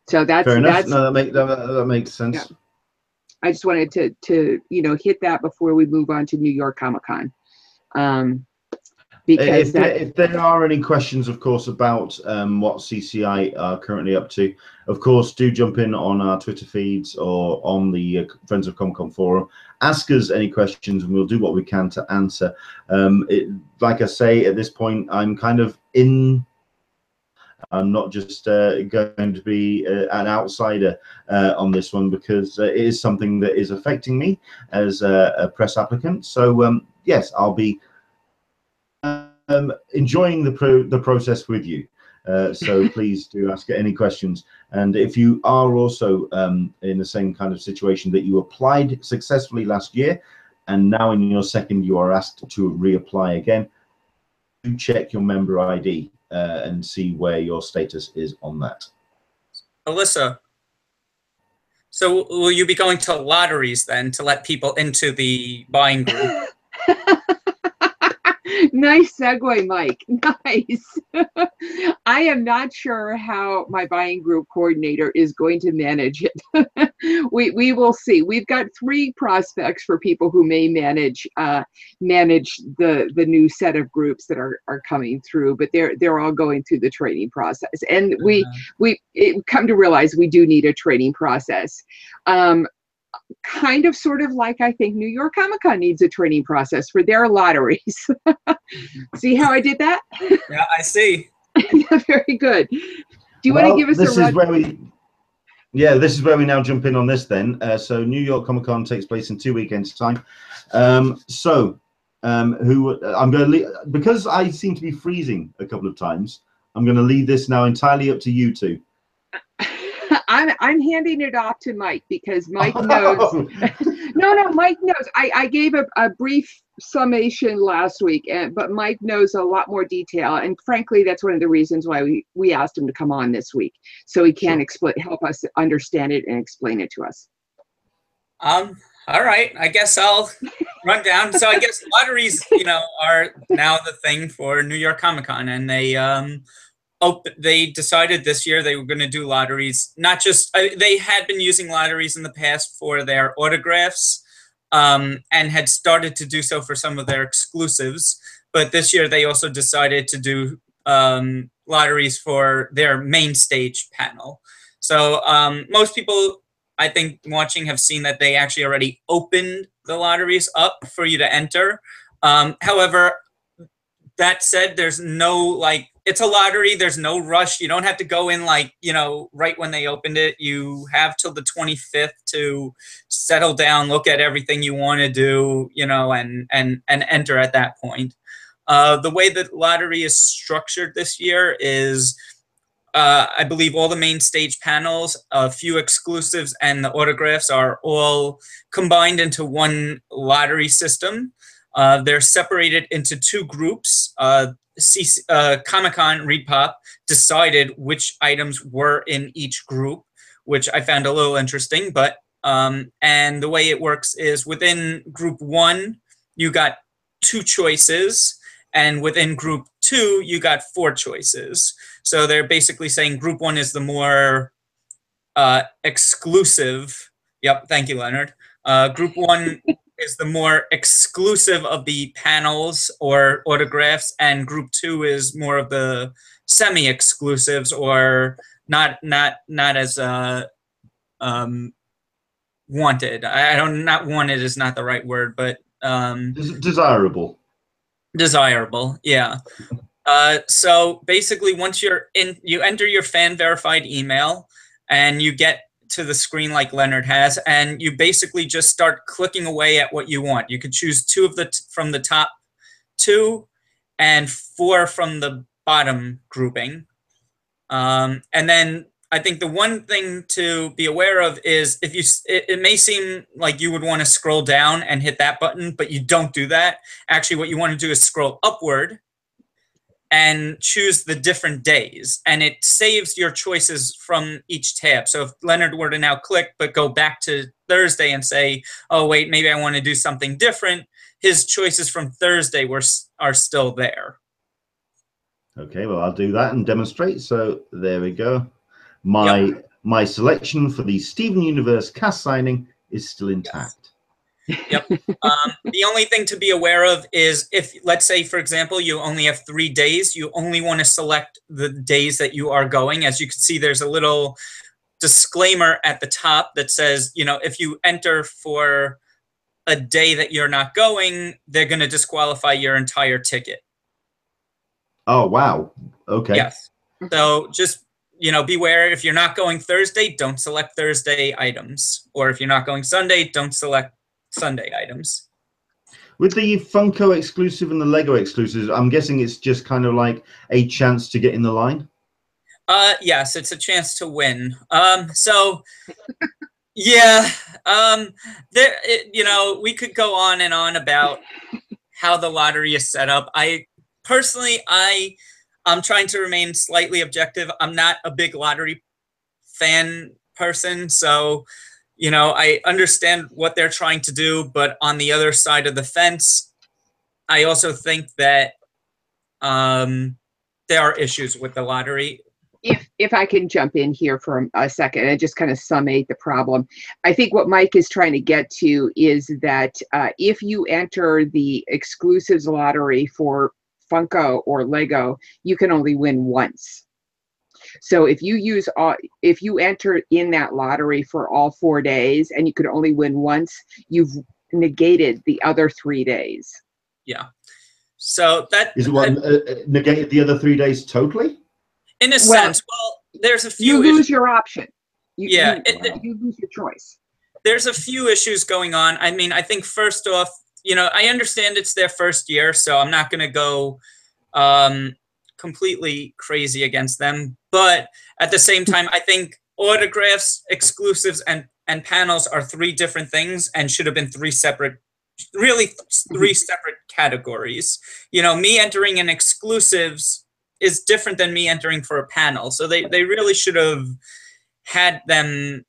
S1: So that's fair enough.
S2: No, that makes sense.
S1: Yeah. I just wanted to hit that before we move on to New York Comic-Con. Because
S2: if there are any questions, of course, about what CCI are currently up to, of course, do jump in on our Twitter feeds or on the Friends of Comic-Con forum. Ask us any questions, and we'll do what we can to answer. Like I say, at this point, I'm kind of in. I'm not just going to be an outsider on this one, because it is something that is affecting me as a press applicant. So yes, I'll be enjoying the process with you. So please do ask any questions. And if you are also in the same kind of situation that you applied successfully last year, and now in your second you are asked to reapply again, do check your member ID and see where your status is on that.
S3: Alyssa, so will you be going to lotteries then to let people into the buying group?
S1: Nice segue, Mike. Nice. I am not sure how my buying group coordinator is going to manage it. We will see. We've got 3 prospects for people who may manage the new set of groups that are coming through, but they're all going through the training process. And we come to realize we do need a training process. Kind of sort of like I think New York Comic-Con needs a training process for their lotteries. See how I did that?
S3: Yeah, I see.
S1: Yeah, very good. Do you want to give us
S2: this is where we now jump in on this then. So New York Comic-Con takes place in 2 weekends time. I'm going to because I seem to be freezing a couple of times, I'm going to leave this now entirely up to you two.
S1: I'm handing it off to Mike, because Mike knows. No, Mike knows. I gave a brief summation last week, but Mike knows a lot more detail, and frankly, that's one of the reasons why we asked him to come on this week, so he can help us understand it and explain it to us.
S3: All right, I guess I'll run down. So I guess lotteries, are now the thing for New York Comic-Con, and they decided this year they were going to do lotteries. Not just they had been using lotteries in the past for their autographs, and had started to do so for some of their exclusives. But this year they also decided to do lotteries for their main stage panel. So most people, I think watching have seen that they actually already opened the lotteries up for you to enter. However, that said, there's no, like, it's a lottery. There's no rush. You don't have to go in, like, you know, right when they opened it. You have till the 25th to settle down, look at everything you want to do, you know, and enter at that point. The way the lottery is structured this year is, I believe all the main stage panels, a few exclusives, and the autographs are all combined into one lottery system. They're separated into two groups. Comic-Con, ReedPOP decided which items were in each group, which I found a little interesting. But and the way it works is within group 1, you got 2 choices, and within group 2, you got 4 choices. So they're basically saying group 1 is the more exclusive. Yep, thank you, Leonard. Group 1 is the more exclusive of the panels or autographs, and group 2 is more of the semi-exclusives, or not as wanted. I don't, not wanted is not the right word, but
S2: desirable.
S3: Desirable, yeah. So basically, once you're in, you enter your fan verified email, and you get to the screen like Leonard has, and you basically just start clicking away at what you want. You could choose 2 of the from the top 2 and 4 from the bottom grouping. And then I think the one thing to be aware of is if you, it may seem like you would want to scroll down and hit that button, but you don't do that. Actually, what you want to do is scroll upward and choose the different days, and it saves your choices from each tab. So if Leonard were to now click but go back to Thursday and say, oh wait, maybe I want to do something different, his choices from Thursday are still there.
S2: Okay, well, I'll do that and demonstrate. So there we go. My selection for the Steven Universe cast signing is still intact.
S3: Yep. The only thing to be aware of is if, let's say, for example, you only have 3 days, you only want to select the days that you are going. As you can see, there's a little disclaimer at the top that says, you know, if you enter for a day that you're not going, they're going to disqualify your entire ticket.
S2: Oh, wow. Okay.
S3: Yes. So just, you know, beware. If you're not going Thursday, don't select Thursday items. Or if you're not going Sunday, don't select Sunday items.
S2: With the Funko exclusive and the Lego exclusives, I'm guessing it's just kind of like a chance to get in the line?
S3: Yes, it's a chance to win. So, yeah, you know, we could go on and on about how the lottery is set up. Personally, I'm trying to remain slightly objective. I'm not a big lottery fan person, so, you know, I understand what they're trying to do, but on the other side of the fence, I also think that there are issues with the lottery.
S1: If I can jump in here for a second and just kind of summate the problem, I think what Mike is trying to get to is that if you enter the exclusives lottery for Funko or Lego, you can only win once. So if you enter in that lottery for all 4 days and you could only win once, you've negated the other 3 days.
S3: Yeah. So that
S2: is what negated the other 3 days totally.
S3: In a sense, well, there's a few.
S1: You lose your option. You lose your choice.
S3: There's a few issues going on. I mean, I think first off, you know, I understand it's their first year, so I'm not going to go completely crazy against them. But at the same time, I think autographs, exclusives, and panels are 3 different things and should have been 3 separate, really 3 separate categories. You know, me entering in exclusives is different than me entering for a panel. So they really should have had them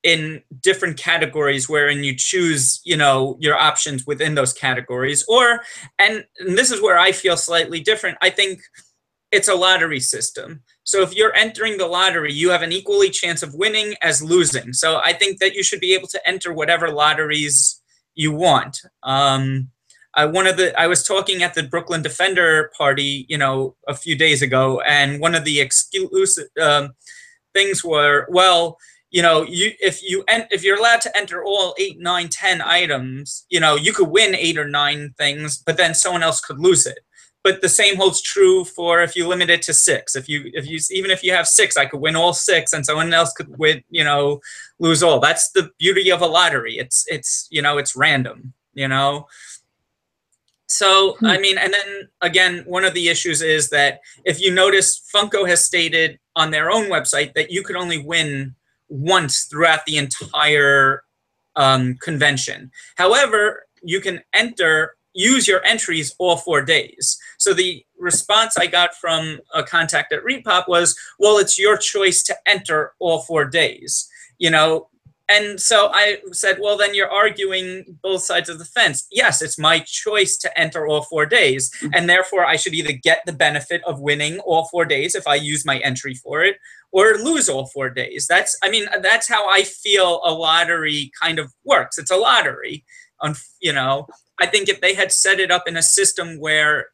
S3: in different categories wherein you choose, you know, your options within those categories. Or, and this is where I feel slightly different, I think it's a lottery system. So if you're entering the lottery, you have an equally chance of winning as losing. So I think that you should be able to enter whatever lotteries you want. I was talking at the Brooklyn Defender party, you know, a few days ago, and one of the exclusive things were, well, you know, if you're allowed to enter all 8, 9, 10 items, you know, you could win 8 or 9 things, but then someone else could lose it. But the same holds true for if you limit it to 6. Even if you have 6, I could win all 6, and someone else could win, you know, lose all. That's the beauty of a lottery. It's you know, it's random, you know. So I mean, and then again, one of the issues is that if you notice, Funko has stated on their own website that you could only win once throughout the entire convention. However, you can use your entries all 4 days. So the response I got from a contact at ReedPOP was, well, it's your choice to enter all 4 days, you know. And so I said, well, then you're arguing both sides of the fence. Yes, it's my choice to enter all 4 days, and therefore I should either get the benefit of winning all 4 days if I use my entry for it, or lose all 4 days. I mean, that's how I feel a lottery kind of works. It's a lottery, you know. I think if they had set it up in a system where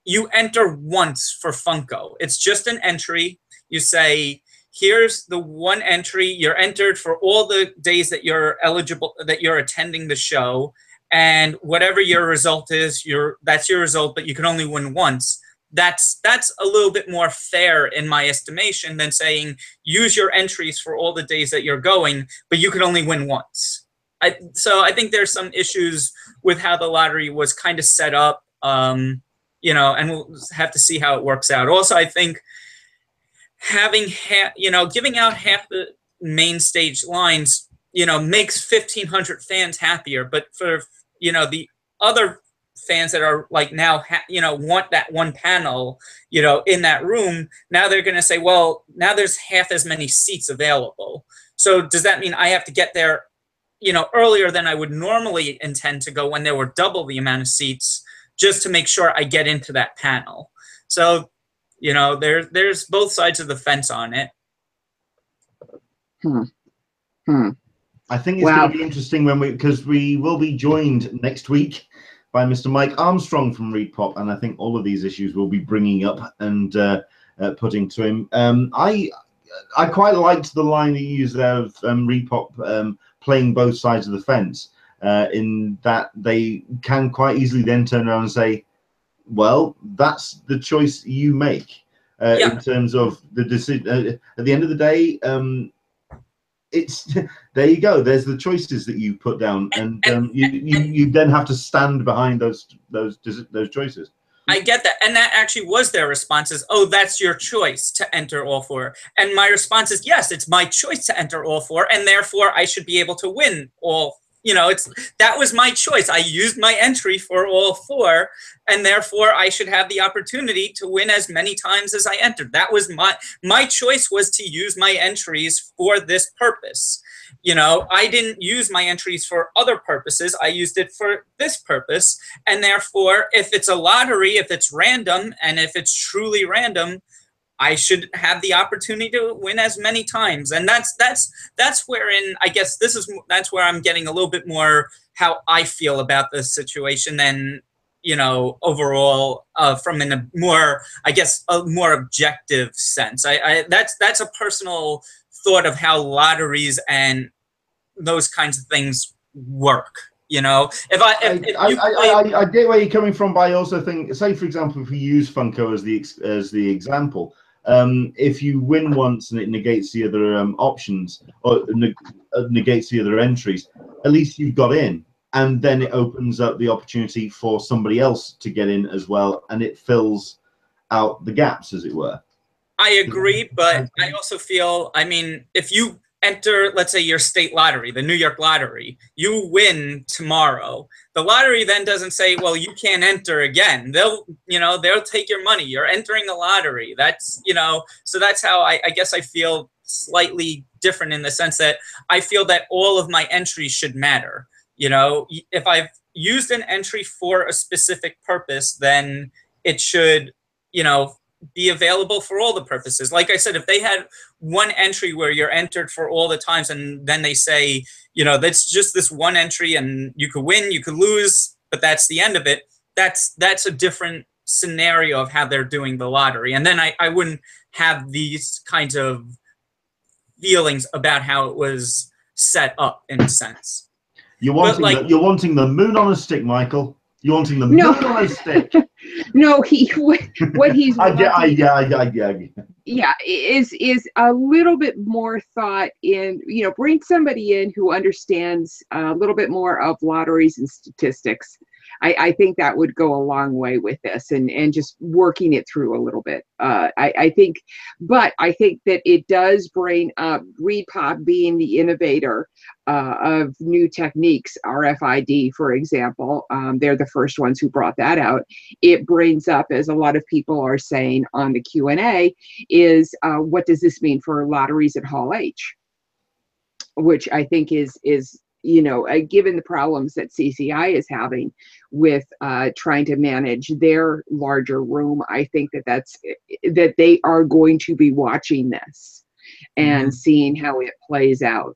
S3: you enter once for Funko, it's just an entry. You say, here's the one entry. You're entered for all the days that you're eligible, that you're attending the show, and whatever your result is, that's your result, but you can only win once. That's a little bit more fair in my estimation than saying use your entries for all the days that you're going, but you can only win once. So I think there's some issues with how the lottery was kind of set up, you know, and we'll have to see how it works out. Also, I think having giving out half the main stage lines, you know, makes 1,500 fans happier. But for, you know, the other fans that are like now, you know, want that one panel, you know, in that room, now they're going to say, well, now there's half as many seats available. So does that mean I have to get there, you know, earlier than I would normally intend to go when there were double the amount of seats, just to make sure I get into that panel? So, you know, there's both sides of the fence on it.
S2: I think it's going to be interesting because we will be joined next week by Mr. Mike Armstrong from ReedPOP, and I think all of these issues we'll be bringing up and putting to him. I quite liked the line he used there of ReedPOP playing both sides of the fence, in that they can quite easily then turn around and say, well, that's the choice you make in terms of the decision. At the end of the day, it's there you go. There's the choices that you put down, and you then have to stand behind those choices.
S3: I get that, and that actually was their response: is, oh, that's your choice to enter all 4. And my response is, yes, it's my choice to enter all 4, and therefore I should be able to win all. You know, that was my choice. I used my entry for all 4, and therefore I should have the opportunity to win as many times as I entered. That was my choice, was to use my entries for this purpose. You know, I didn't use my entries for other purposes. I used it for this purpose, and therefore, if it's a lottery, if it's random, and if it's truly random, I should have the opportunity to win as many times. And that's wherein, I guess that's where I'm getting a little bit more how I feel about this situation than, you know, overall from a more, I guess, a more objective sense. That's a personal thought of how lotteries and those kinds of things work. You know,
S2: I get where you're coming from, but I also think, say for example, if we use Funko as the example, if you win once and it negates the other options, or negates the other entries, at least you've got in, and then it opens up the opportunity for somebody else to get in as well, and it fills out the gaps, as it were.
S3: I agree, but I also feel, I mean, if you enter, let's say, your state lottery, the New York lottery, you win tomorrow. The lottery then doesn't say, well, you can't enter again. They'll take your money. You're entering the lottery. That's, you know, so that's how I guess I feel slightly different, in the sense that I feel that all of my entries should matter. You know, if I've used an entry for a specific purpose, then it should, you know, be available for all the purposes. Like I said, if they had one entry where you're entered for all the times, and then they say, you know, that's just this one entry and you could win, you could lose, but that's the end of it, that's a different scenario of how they're doing the lottery. And then I wouldn't have these kinds of feelings about how it was set up in a sense.
S2: You're wanting the moon on a stick, Michael. You're wanting the moon on a stick.
S1: No, what he's
S2: yeah,
S1: is a little bit more thought in, bring somebody in who understands a little bit more of lotteries and statistics. I think that would go a long way with this, and just working it through a little bit. I think that it does bring up ReedPOP being the innovator of new techniques, RFID, for example. They're the first ones who brought that out. It brings up, as a lot of people are saying on the Q&A, is what does this mean for lotteries at Hall H? Which I think is given the problems that CCI is having with trying to manage their larger room, I think that they are going to be watching this and seeing how it plays out.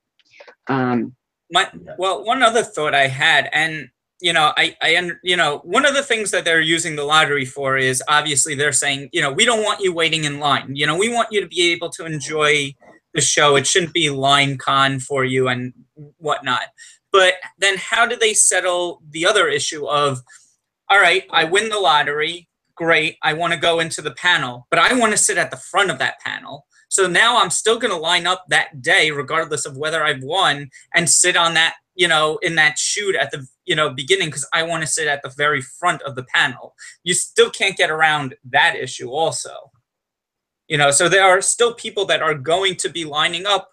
S3: Well, one other thought I had, and one of the things that they're using the lottery for is, obviously they're saying, we don't want you waiting in line. We want you to be able to enjoy the show. It shouldn't be line con for you and whatnot. But then how do they settle the other issue of, all right, I win the lottery, great, I want to go into the panel, but I want to sit at the front of that panel. So now I'm still going to line up that day, regardless of whether I've won, and sit on that, in that shoot at the, beginning, because I want to sit at the very front of the panel. You still can't get around that issue also. So there are still people that are going to be lining up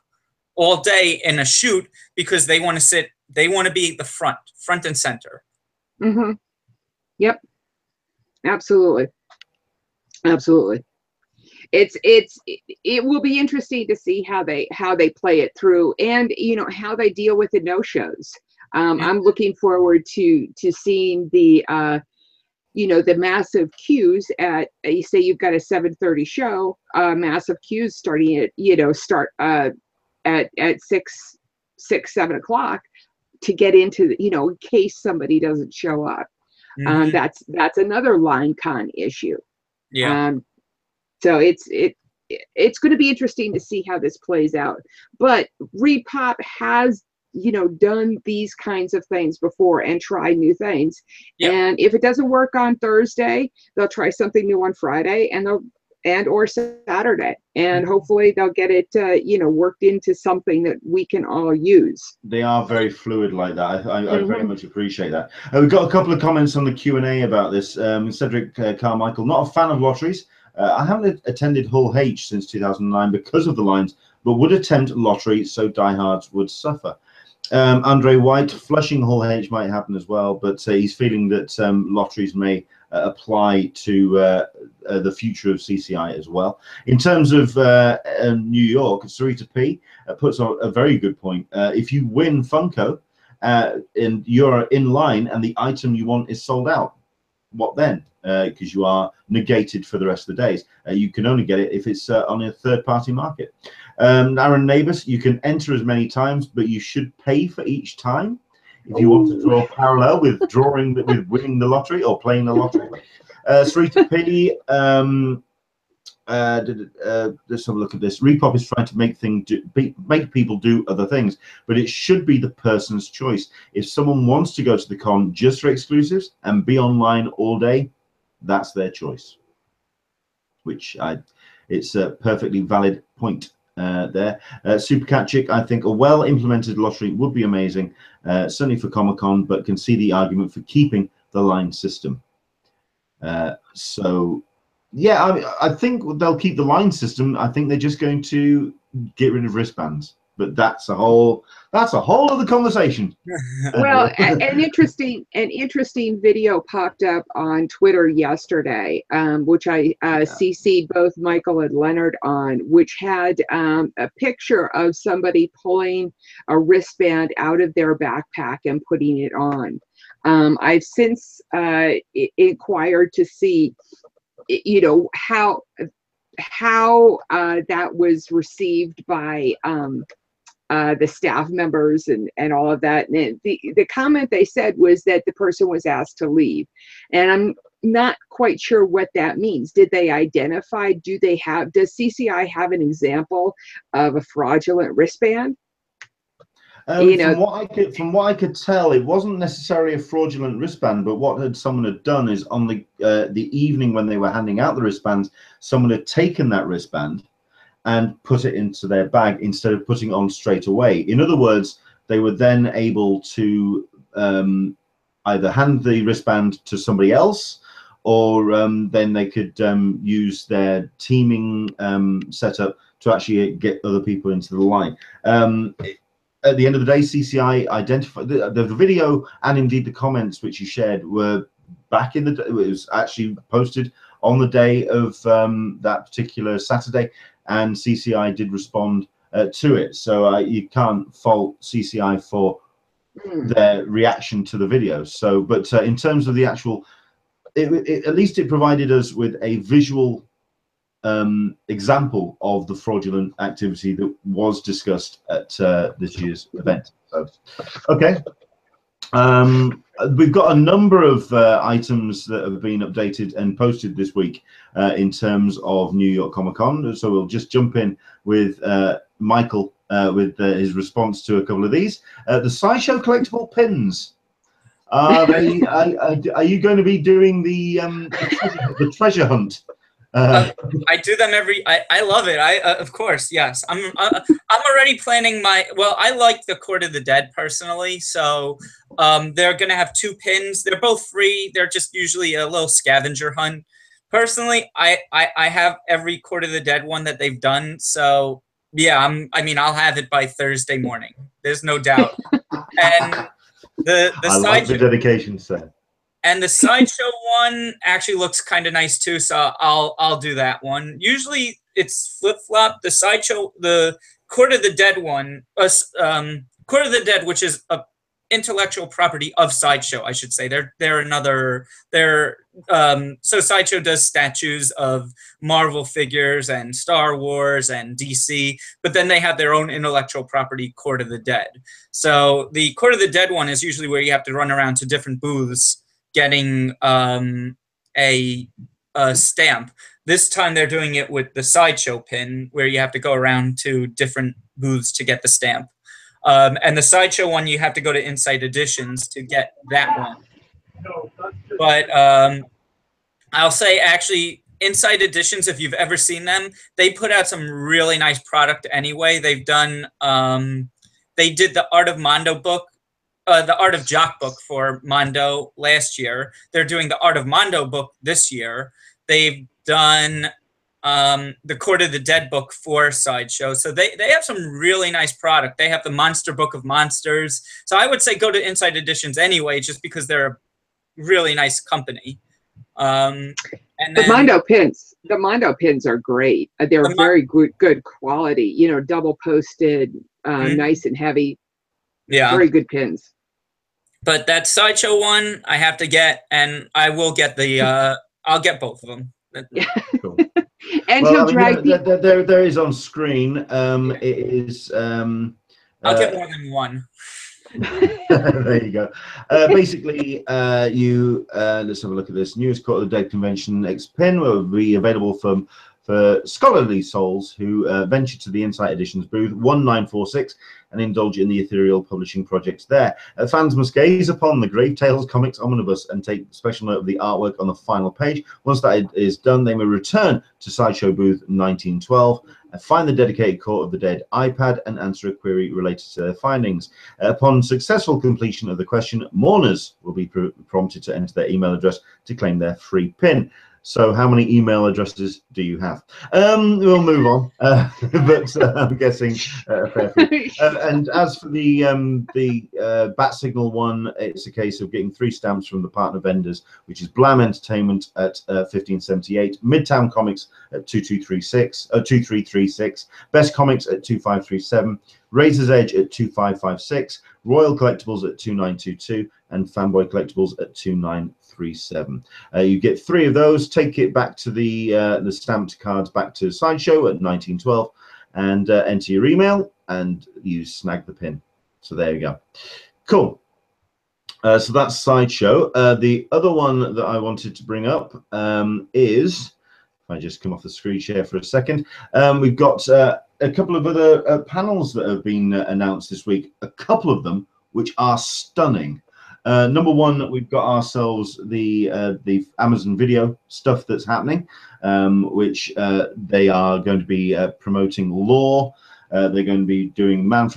S3: all day in a shoot because they want to be the front and center.
S1: Mm-hmm. Yep. Absolutely. Absolutely. It will be interesting to see how they play it through, and how they deal with the no-shows. I'm looking forward to seeing the the massive queues at, you say you've got a 7:30 show, massive queues starting at at 7 o'clock to get into in case somebody doesn't show up. That's another line con issue.
S3: Yeah.
S1: So it's going to be interesting to see how this plays out. But ReedPOP has done these kinds of things before and tried new things. Yep. And if it doesn't work on Thursday, they'll try something new on Friday or Saturday, and hopefully they'll get it worked into something that we can all use.
S2: They are very fluid like that. I very much appreciate that. We've got a couple of comments on the Q&A about this. Cedric Carmichael, not a fan of lotteries. I haven't attended Hull H since 2009 because of the lines, but would attempt lottery so diehards would suffer. Andre White, Flushing Hull H might happen as well, but he's feeling that lotteries may apply to the future of CCI as well. In terms of New York, Sarita P puts on a very good point. If you win Funko and you're in line and the item you want is sold out, what then? Because you are negated for the rest of the days. You can only get it if it's on a third-party market. Aaron Neighbors, you can enter as many times, but you should pay for each time if you want to draw parallel with with winning the lottery or playing the lottery. Sarita P, let's have a look at this. ReedPOP is trying to make people do other things, but it should be the person's choice. If someone wants to go to the con just for exclusives and be online all day, that's their choice. It's a perfectly valid point there. Super Cat Chick, I think a well-implemented lottery would be amazing, certainly for Comic-Con, but can see the argument for keeping the line system. So yeah, I think they'll keep the line system. I think they're just going to get rid of wristbands, but that's a whole other conversation.
S1: Well, an interesting video popped up on Twitter yesterday, which I CC'd both Michael and Leonard on, which had a picture of somebody pulling a wristband out of their backpack and putting it on. I've since inquired to see how that was received by the staff members and all of that. And the comment they said was that the person was asked to leave. And I'm not quite sure what that means. Did they identify, does CCI have an example of a fraudulent wristband?
S2: From what I could tell, it wasn't necessarily a fraudulent wristband, but what someone had done is on the evening when they were handing out the wristbands, someone had taken that wristband and put it into their bag instead of putting it on straight away. In other words, they were then able to either hand the wristband to somebody else, or then they could use their teaming setup to actually get other people into the line. At the end of the day, CCI identified the video, and indeed the comments which you shared were back in the day. It was actually posted on the day of that particular Saturday, and CCI did respond to it. So you can't fault CCI for their reaction to the video. So, but in terms of the actual, at least it provided us with a visual example of the fraudulent activity that was discussed at this year's event. So, okay. We've got a number of items that have been updated and posted this week in terms of New York Comic-Con. So we'll just jump in with Michael with his response to a couple of these. The Sideshow collectible pins. Are you going to be doing the treasure hunt?
S3: I do them I love it. Of course, yes. I'm already planning well, I like the Court of the Dead personally, so they're gonna have 2 pins. They're both free. They're just usually a little scavenger hunt. Personally, I have every Court of the Dead one that they've done, so yeah, I mean I'll have it by Thursday morning. There's no doubt. And
S2: I like the dedication, sir.
S3: And the Sideshow one actually looks kind of nice too, so I'll do that one. Usually it's flip-flop. The Sideshow, the Court of the Dead one, Court of the Dead, which is a intellectual property of Sideshow, I should say. So Sideshow does statues of Marvel figures and Star Wars and DC, but then they have their own intellectual property, Court of the Dead. So the Court of the Dead one is usually where you have to run around to different booths getting a stamp. This time they're doing it with the Sideshow pin, where you have to go around to different booths to get the stamp. And the Sideshow one, you have to go to Insight Editions to get that one. But I'll say, actually, Insight Editions, if you've ever seen them, they put out some really nice product anyway. They've done, they did the Art of Mondo book, the Art of Jock book for Mondo last year. They're doing the Art of Mondo book this year. They've done the Court of the Dead book for Sideshow. So they have some really nice product. They have the Monster Book of Monsters. So I would say go to Insight Editions anyway, just because they're a really nice company. And then,
S1: the Mondo pins are great. They're very good quality, you know, double posted, nice and heavy. Yeah, very good pins.
S3: But that Sideshow one I have to get, and I will get the I'll get both of them.
S2: Cool.
S1: And he'll drag
S2: there is on screen. It is
S3: I'll get more than one.
S2: There you go. Basically, let's have a look at this. Newest Court of the Dead Convention X pin will be available for scholarly souls who venture to the Insight Editions booth 1946 and indulge in the ethereal publishing projects there. Fans must gaze upon the Grave Tales Comics Omnibus and take special note of the artwork on the final page. Once that is done, they may return to Sideshow booth 1912 and find the dedicated Court of the Dead iPad and answer a query related to their findings. Upon successful completion of the question, mourners will be prompted to enter their email address to claim their free pin. So how many email addresses do you have? We'll move on, but I'm guessing a fair few. And as for the Bat Signal one, it's a case of getting 3 stamps from the partner vendors, which is Blam Entertainment at 1578, Midtown Comics at 2336, Best Comics at 2537, Razor's Edge at 2556, Royal Collectibles at 2922, and Fanboy Collectibles at 2937. You get 3 of those. Take it back to the stamped cards back to Sideshow at 1912, and enter your email, and you snag the pin. So there you go. Cool. So that's Sideshow. The other one that I wanted to bring up is, if I just come off the screen share for a second, we've got a couple of other panels that have been announced this week, a couple of them which are stunning. Number one, we've got ourselves the Amazon Video stuff that's happening, which they are going to be promoting Law. They're going to be doing Man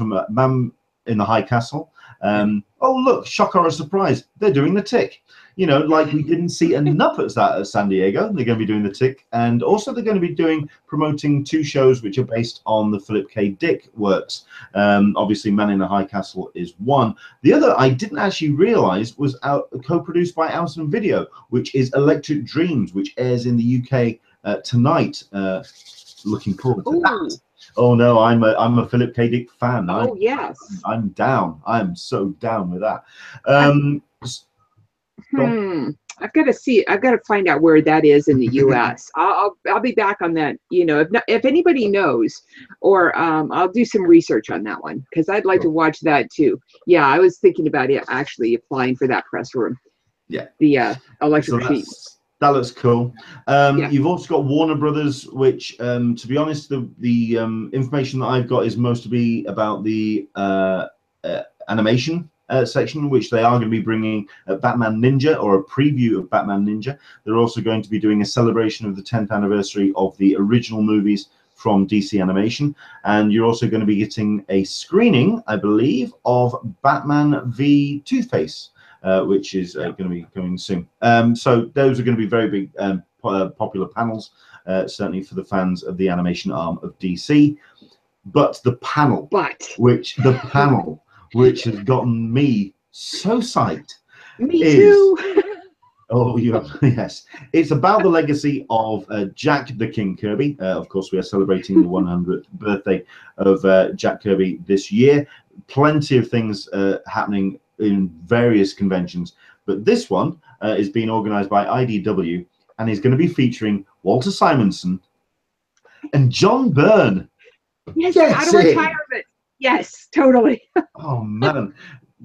S2: in the High Castle. Oh, look, shock or surprise, they're doing The Tick. You know, like we didn't see enough at that at San Diego. They're going to be doing The Tick, and also they're going to be promoting 2 shows which are based on the Philip K. Dick works. Obviously, Man in the High Castle is one. The other I didn't actually realize was co-produced by Amazon Video, which is Electric Dreams, which airs in the UK tonight. Looking forward to that. Oh no, I'm a Philip K. Dick fan.
S1: Oh yes,
S2: I'm down. I'm so down with that.
S1: I've got to see. I've got to find out where that is in the U.S. I'll be back on that. You know, if anybody knows, or I'll do some research on that one because I'd like to watch that too. Yeah, I was thinking about it actually applying for that press room.
S2: Yeah,
S1: the electric sheet.
S2: That looks cool. You've also got Warner Brothers, which, to be honest, the information that I've got is mostly about the animation section, which they are going to be bringing Batman Ninja, or a preview of Batman Ninja. They're also going to be doing a celebration of the 10th anniversary of the original movies from DC Animation, and you're also going to be getting a screening, I believe, of Batman v Two-Face, which is going to be coming soon. So those are going to be very big popular panels, certainly for the fans of the animation arm of DC. But the panel, which has gotten me so psyched.
S1: Me too.
S2: Oh, yes. It's about the legacy of Jack the King Kirby. Of course, we are celebrating the 100th birthday of Jack Kirby this year. Plenty of things happening in various conventions, but this one is being organized by IDW and is going to be featuring Walter Simonson and John Byrne.
S1: Yes, out of retirement. Yes, totally.
S2: Oh man,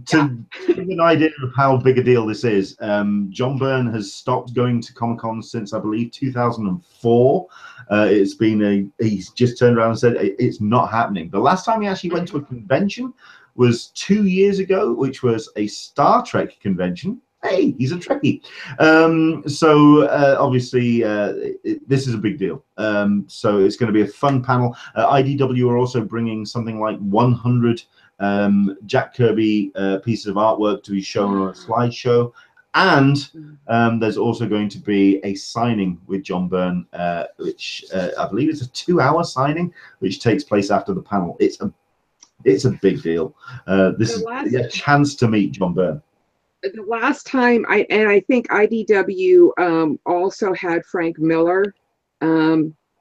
S2: to give you an idea of how big a deal this is, John Byrne has stopped going to Comic-Con since I believe 2004. It's been he's just turned around and said it's not happening. The last time he actually went to a convention was 2 years ago, which was a Star Trek convention. Hey, he's a Trekkie. So obviously this is a big deal. So it's going to be a fun panel. IDW are also bringing something like 100 Jack Kirby pieces of artwork to be shown on a slideshow. And there's also going to be a signing with John Byrne, which I believe is a 2-hour signing, which takes place after the panel. It's a big deal. This is a chance to meet John Byrne.
S1: The last time I think IDW also had Frank Miller.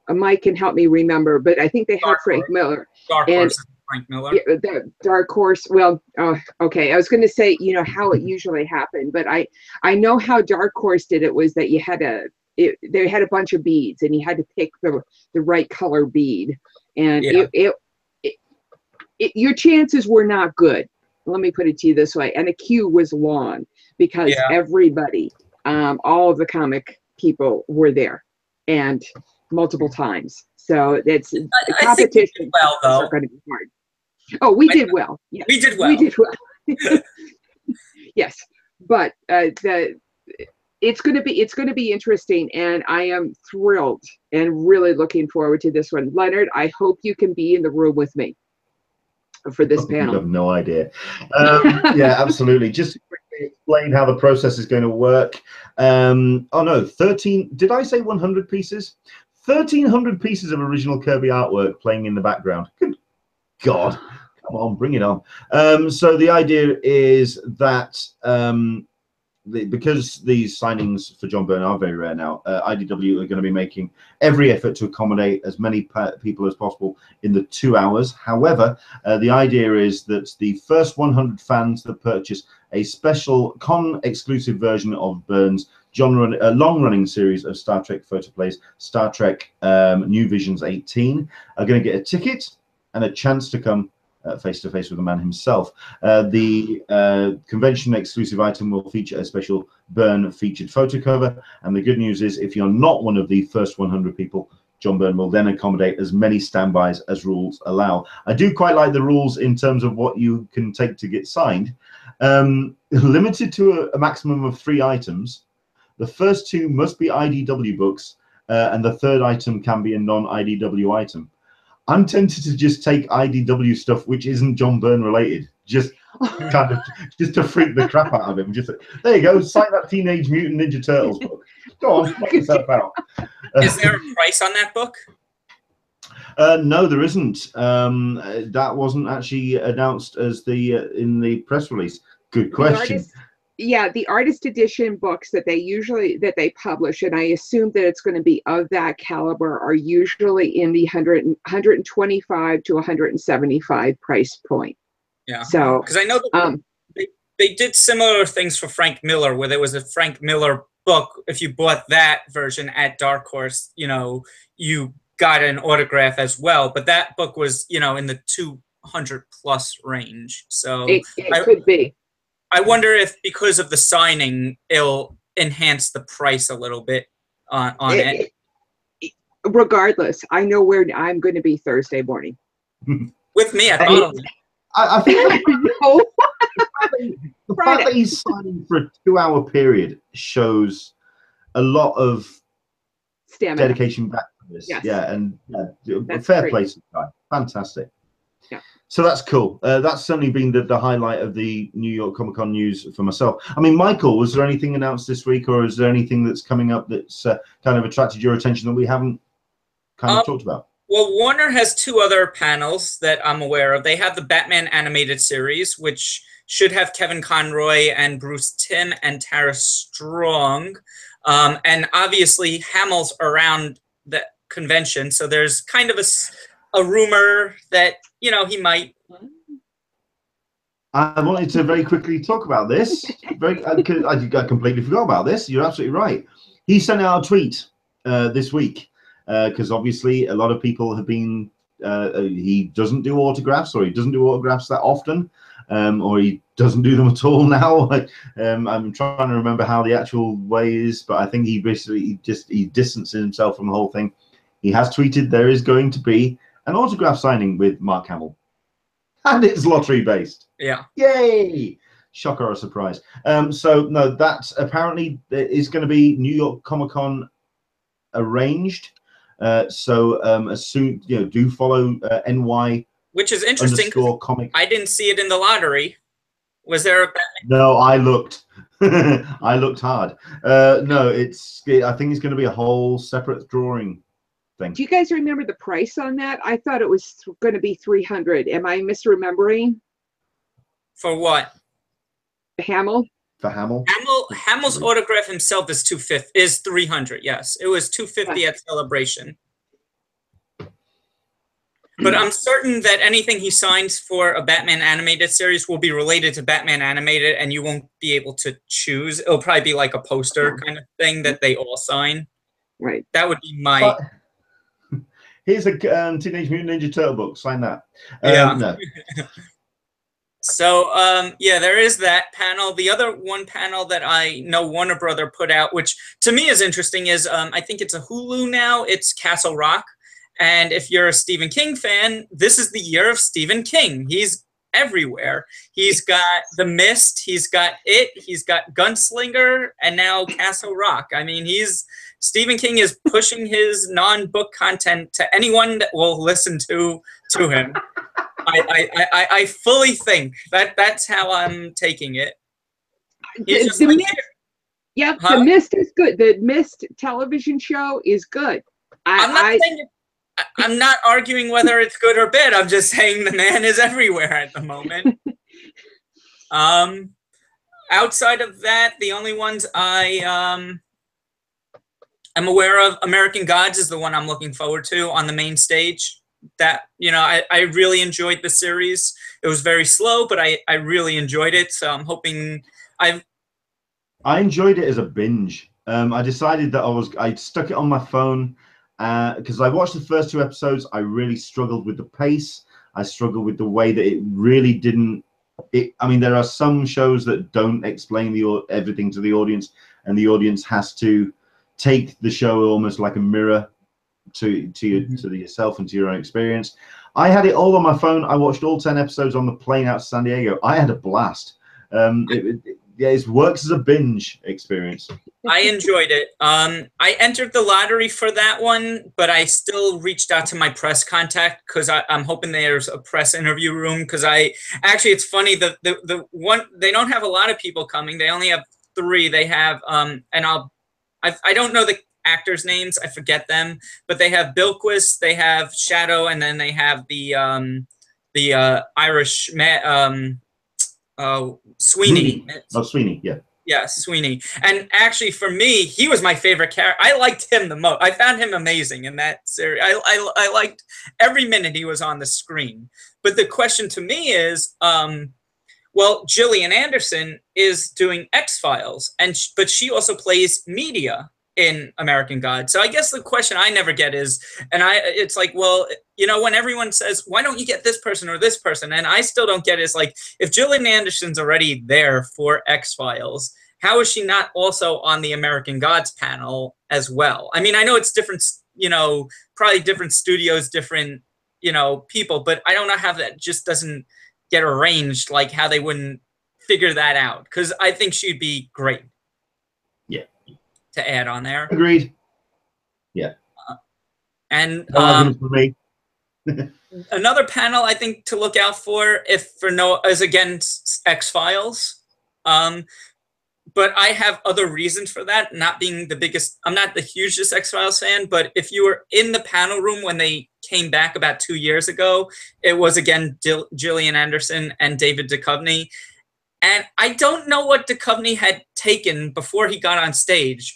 S1: Mike can help me remember, but I think they had Frank Miller.
S3: Dark Horse, Frank Miller.
S1: Yeah, Dark Horse. Well, okay. I was going to say, you know, how it usually happened, but I know how Dark Horse did it was that you had they had a bunch of beads and you had to pick the right color bead, and your chances were not good. Let me put it to you this way. And the queue was long because everybody, all of the comic people were there, and multiple times. So it's the competition.
S3: Well, though,
S1: going to be hard. Oh, we did well. Yes.
S3: We did well.
S1: We did well. Yes, but it's going to be interesting, and I am thrilled and really looking forward to this one. Leonard, I hope you can be in the room with me for this panel.
S2: You have no idea. Yeah, absolutely. Just quickly explain how the process is going to work. Oh no, 13. Did I say 100 pieces? 1,300 pieces of original Kirby artwork playing in the background. Good God. Come on, bring it on. So the idea is that because these signings for John Byrne are very rare now, IDW are going to be making every effort to accommodate as many people as possible in the 2 hours. However, the idea is that the first 100 fans that purchase a special con-exclusive version of Byrne's long-running series of Star Trek photoplays, Star Trek New Visions 18, are going to get a ticket and a chance to come face-to-face with the man himself. The convention exclusive item will feature a special Byrne featured photo cover, and the good news is if you're not one of the first 100 people, John Byrne will then accommodate as many standbys as rules allow. I do quite like the rules in terms of what you can take to get signed. Limited to a maximum of 3 items. The first 2 must be IDW books, and the third item can be a non-IDW item. I'm tempted to just take IDW stuff which isn't John Byrne related, just kind of just to freak the crap out of him. Just there you go, sign that Teenage Mutant Ninja Turtles book. Go on, knock yourself out.
S3: Is there a price on that book?
S2: No, there isn't. That wasn't actually announced as in the press release. Good question.
S1: The artist edition books that they publish, and I assume that it's going to be of that caliber, are usually in the 125 to 175 price point.
S3: Yeah.
S1: So
S3: because I know that they did similar things for Frank Miller, where there was a Frank Miller book. If you bought that version at Dark Horse, you got an autograph as well. But that book was, in the 200 plus range. So
S1: it could be.
S3: I wonder if because of the signing, it'll enhance the price a little bit on it.
S1: Regardless, I know where I'm going to be Thursday morning.
S3: With me at Bottom.
S2: I think the fact that he's signing for a 2-hour period shows a lot of
S1: stamina,
S2: dedication back to this.
S1: Yes.
S2: Yeah, and fair play to the guy. Fantastic. Yeah. So that's cool. That's certainly been the highlight of the New York Comic-Con news for myself. I mean, Michael, was there anything announced this week, or is there anything that's coming up that's kind of attracted your attention that we haven't kind of talked about?
S3: Well, Warner has 2 other panels that I'm aware of. They have the Batman animated series, which should have Kevin Conroy and Bruce Timm and Tara Strong. And obviously, Hamill's around the convention, so there's kind of a rumor that, he might.
S2: I wanted to very quickly talk about this. I completely forgot about this. You're absolutely right. He sent out a tweet this week because obviously a lot of people have been. He doesn't do autographs, or he doesn't do autographs that often, or he doesn't do them at all now. I'm trying to remember how the actual way is, but I think he basically he distances himself from the whole thing. He has tweeted there is going to be an autograph signing with Mark Hamill, and it's lottery based.
S3: Yeah.
S2: Yay! Shocker or surprise. So no, that apparently is going to be New York Comic-Con arranged. So as soon do follow NY.
S3: Which is interesting.
S2: Comic.
S3: I didn't see it in the lottery. Was there a Batman?
S2: No, I looked. I looked hard. No, I think it's going to be a whole separate drawing thing.
S1: Do you guys remember the price on that? I thought it was going to be $300. Am I misremembering?
S3: For what?
S1: Hamill.
S2: For Hamill.
S3: Hamill's autograph himself is $300. Yes, it was $250 at Celebration. But I'm certain that anything he signs for a Batman animated series will be related to Batman animated, and you won't be able to choose. It'll probably be like a poster kind of thing that they all sign.
S1: Right.
S3: That would be my.
S2: Here's a Teenage Mutant Ninja Turtle book. Sign that.
S3: Yeah.
S2: No.
S3: So, yeah, there is that panel. The other one panel that I know Warner Brother put out, which to me is interesting, is I think it's a Hulu now. It's Castle Rock. And if you're a Stephen King fan, this is the year of Stephen King. He's everywhere. He's got The Mist. He's got It. He's got Gunslinger. And now Castle Rock. I mean, Stephen King is pushing his non-book content to anyone that will listen to him. I fully think that's how I'm taking it.
S1: The Mist is good. The Mist television show is good.
S3: I'm not arguing whether it's good or bad. I'm just saying the man is everywhere at the moment. Outside of that, the only ones I am aware of, American Gods is the one I'm looking forward to on the main stage. That, I really enjoyed the series. It was very slow, but I really enjoyed it. So I'm hoping
S2: I enjoyed it as a binge. I decided that I stuck it on my phone because I watched the first 2 episodes. I really struggled with the pace. I struggled with the way that it really didn't. I mean, there are some shows that don't explain everything to the audience, and the audience has to take the show almost like a mirror to yourself and to your own experience. I had it all on my phone. I watched all 10 episodes on the plane out to San Diego. I had a blast. It works as a binge experience.
S3: I enjoyed it. I entered the lottery for that one, but I still reached out to my press contact because I'm hoping there's a press interview room. Because it's funny, the one, they don't have a lot of people coming. They only have 3. They have and I don't know the actors' names. I forget them, but they have Bilquis, they have Shadow, and then they have the Irish Sweeney.
S2: Oh, Sweeney, yeah.
S3: Yeah, Sweeney. And actually, for me, he was my favorite character. I liked him the most. I found him amazing in that series. I liked every minute he was on the screen. But the question to me is, well, Gillian Anderson is doing X-Files, but she also plays media in American Gods. So I guess the question I never get is, it's like, well, you know, when everyone says, why don't you get this person or this person? And I still don't get it. It's like, if Gillian Anderson's already there for X-Files, how is she not also on the American Gods panel as well? I mean, I know it's different, you know, probably different studios, different, you know, people, but I don't know how that just doesn't get arranged, like how they wouldn't figure that out. Because I think she'd be great.
S2: Yeah.
S3: To add on there.
S2: Agreed. Yeah.
S3: And
S2: no argument for me.
S3: Another panel I think to look out for, is against X-Files. But I have other reasons for that, not being the biggest, I'm not the hugest X-Files fan, but if you were in the panel room when they came back about 2 years ago, it was again Gillian Anderson and David Duchovny. And I don't know what Duchovny had taken before he got on stage.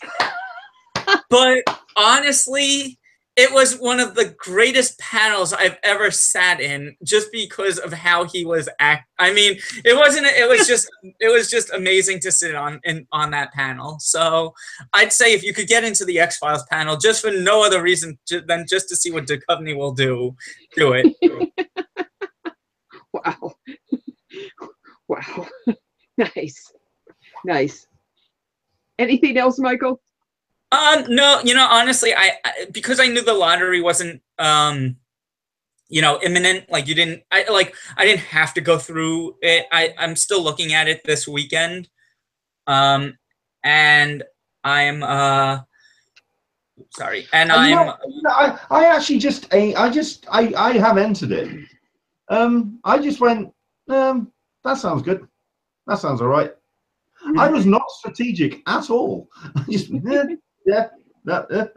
S3: But honestly, it was one of the greatest panels I've ever sat in, just because of how he was I mean, it was just amazing to sit on that panel. So I'd say if you could get into the X-Files panel, just for no other reason than just to see what Duchovny will do it.
S1: Wow. Wow. Nice. Anything else, Michael?
S3: No, you know, honestly, I because I knew the lottery wasn't, you know, imminent. Like I didn't have to go through it. I'm still looking at it this weekend. And I'm, sorry. And
S2: I actually I have entered it. I just went, that sounds good. That sounds all right. I was not strategic at all. I just,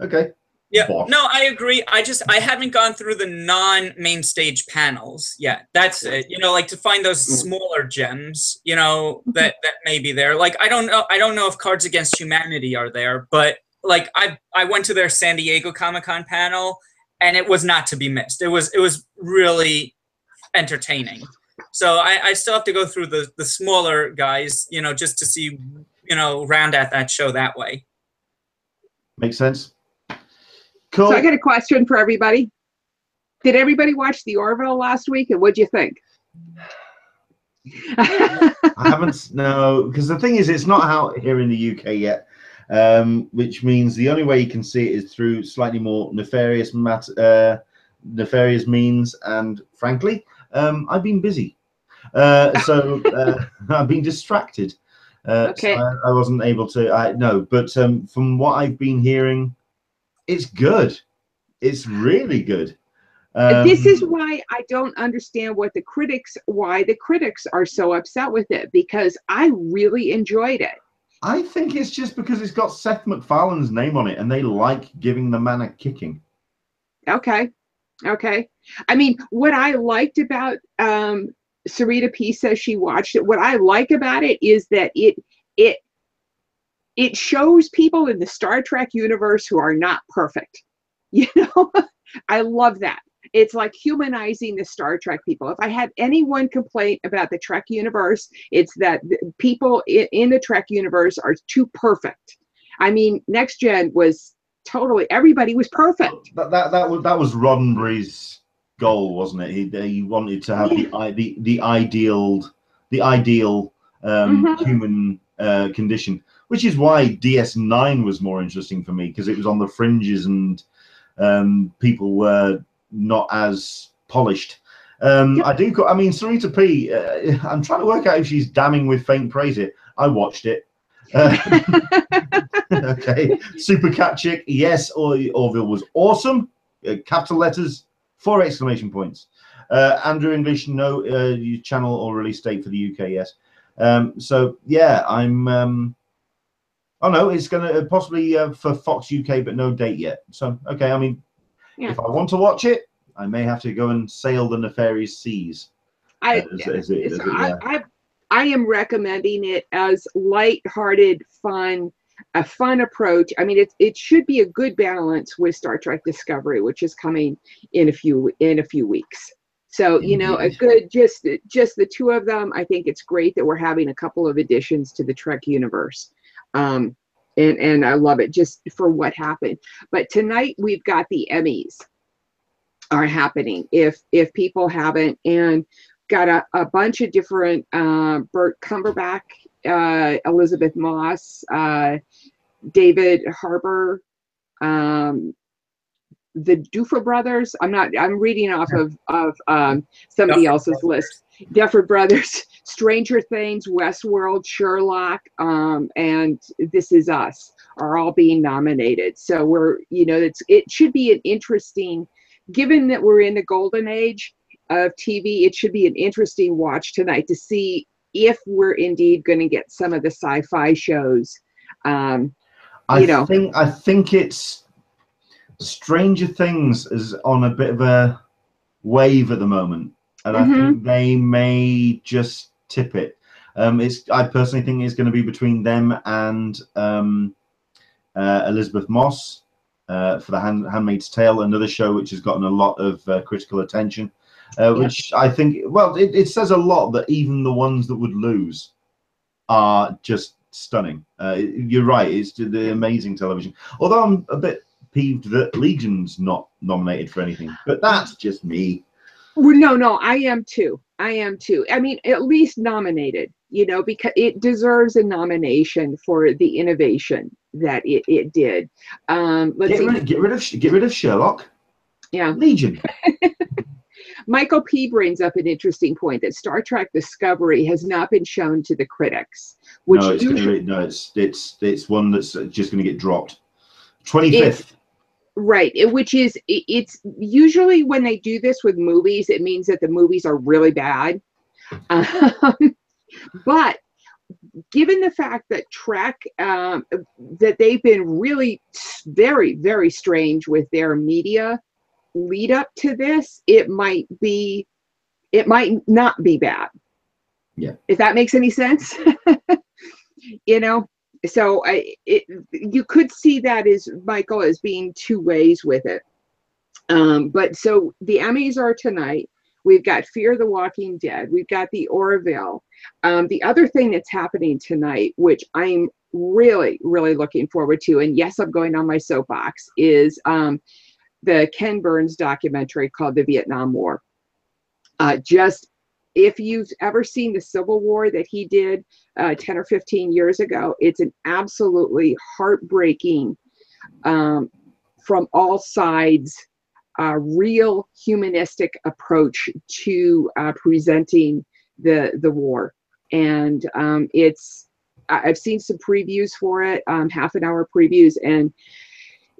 S2: okay.
S3: Yeah, no, I agree. I haven't gone through the non-main stage panels yet. That's it. You know, like to find those smaller gems, you know, that may be there. Like, I don't know if Cards Against Humanity are there, but like I went to their San Diego Comic-Con panel and it was not to be missed. It was really entertaining. So I still have to go through the smaller guys, you know, just to see, you know, round out that show that way.
S2: Makes sense. Cool.
S1: So I got a question for everybody. Did everybody watch The Orville last week, and what'd you think?
S2: I haven't, no, because the thing is, it's not out here in the UK yet, which means the only way you can see it is through slightly more nefarious means, and frankly, I've been busy. So I've been distracted. Okay. So I wasn't able to, no, but from what I've been hearing, it's good. It's really good.
S1: This is why I don't understand why the critics are so upset with it, because I really enjoyed it.
S2: I think it's just because it's got Seth MacFarlane's name on it and they like giving the man a kicking.
S1: Okay. I mean, what I liked about Sarita P says she watched it. What I like about it is that it shows people in the Star Trek universe who are not perfect. You know, I love that. It's like humanizing the Star Trek people. If I had any one complaint about the Trek universe, it's that people in the Trek universe are too perfect. I mean, Next Gen was totally, everybody was perfect.
S2: That was Roddenberry's goal, wasn't it? He wanted to have the ideal human condition, which is why DS9 was more interesting for me, because it was on the fringes and people were not as polished. I mean, Sarita P, I'm trying to work out if she's damning with faint praise here. I watched it. Okay. Super Cat Chick, yes, Orville was awesome. Capital letters, 4 exclamation points. Andrew English, no channel or release date for the UK, yes. So yeah, I'm oh no, it's gonna possibly for Fox UK, but no date yet. So okay, I mean, if I want to watch it, I may have to go and sail the nefarious seas.
S1: I am recommending it as light-hearted, fun, a fun approach. I mean, it should be a good balance with Star Trek Discovery, which is coming in a few weeks. So, you know, a good just the two of them. I think it's great that we're having a couple of additions to the Trek universe. And I love it just for what happened. But tonight we've got the Emmys are happening. If people haven't, and got a bunch of different Burt Cumberbatch, Elizabeth Moss, David Harbour, the Duffer brothers. I'm reading off of somebody else's list. Duffer Brothers, Stranger Things, Westworld, Sherlock, and This Is Us are all being nominated. So we're, you know, it should be an interesting, given that we're in the golden age of TV, it should be an interesting watch tonight to see if we're indeed going to get some of the sci-fi shows. I
S2: think it's Stranger Things is on a bit of a wave at the moment, and I think they may just tip it. I personally think it's going to be between them and Elizabeth Moss for The Handmaid's Tale, another show which has gotten a lot of critical attention. Which I think, well, it says a lot that even the ones that would lose are just stunning. You're right, it's the amazing television. Although I'm a bit peeved that Legion's not nominated for anything, but that's just me.
S1: No, I am too. I mean, at least nominated, you know, because it deserves a nomination for the innovation that it did.
S2: Get rid of Sherlock.
S1: Yeah,
S2: Legion.
S1: Michael P. brings up an interesting point that Star Trek Discovery has not been shown to the critics. Which
S2: it's one that's just going to get dropped. 25th.
S1: Right, it's usually when they do this with movies, it means that the movies are really bad. But given the fact that Trek, that they've been really very, very strange with their media lead up to this, it might not be bad.
S2: Yeah.
S1: If that makes any sense. You know, so you could see that as Michael as being two ways with it. But so the Emmys are tonight. We've got Fear the Walking Dead. We've got the Orville. The other thing that's happening tonight, which I'm really, really looking forward to, and yes, I'm going on my soapbox, is the Ken Burns documentary called The Vietnam War. Just if you've ever seen the Civil War that he did 10 or 15 years ago, it's an absolutely heartbreaking, from all sides, real humanistic approach to presenting the war. And I've seen some previews for it, half-an-hour previews, and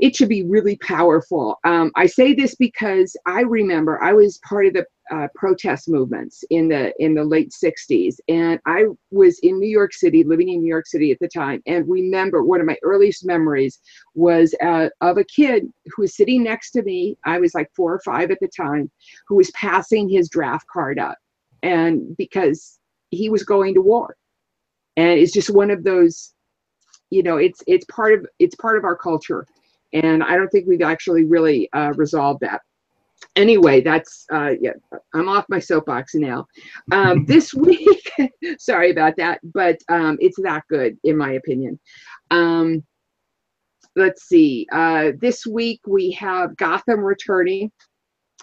S1: it should be really powerful. I say this because I remember I was part of the protest movements in the late 60s, and I was in New York City, living in New York City at the time, and remember one of my earliest memories was of a kid who was sitting next to me. I was like 4 or 5 at the time, who was passing his draft card up, and because he was going to war. And it's just one of those, you know, it's part of our culture. And I don't think we've actually really resolved that. Anyway, that's, yeah, I'm off my soapbox now. This week, sorry about that, but it's that good, in my opinion. let's see. This week we have Gotham returning,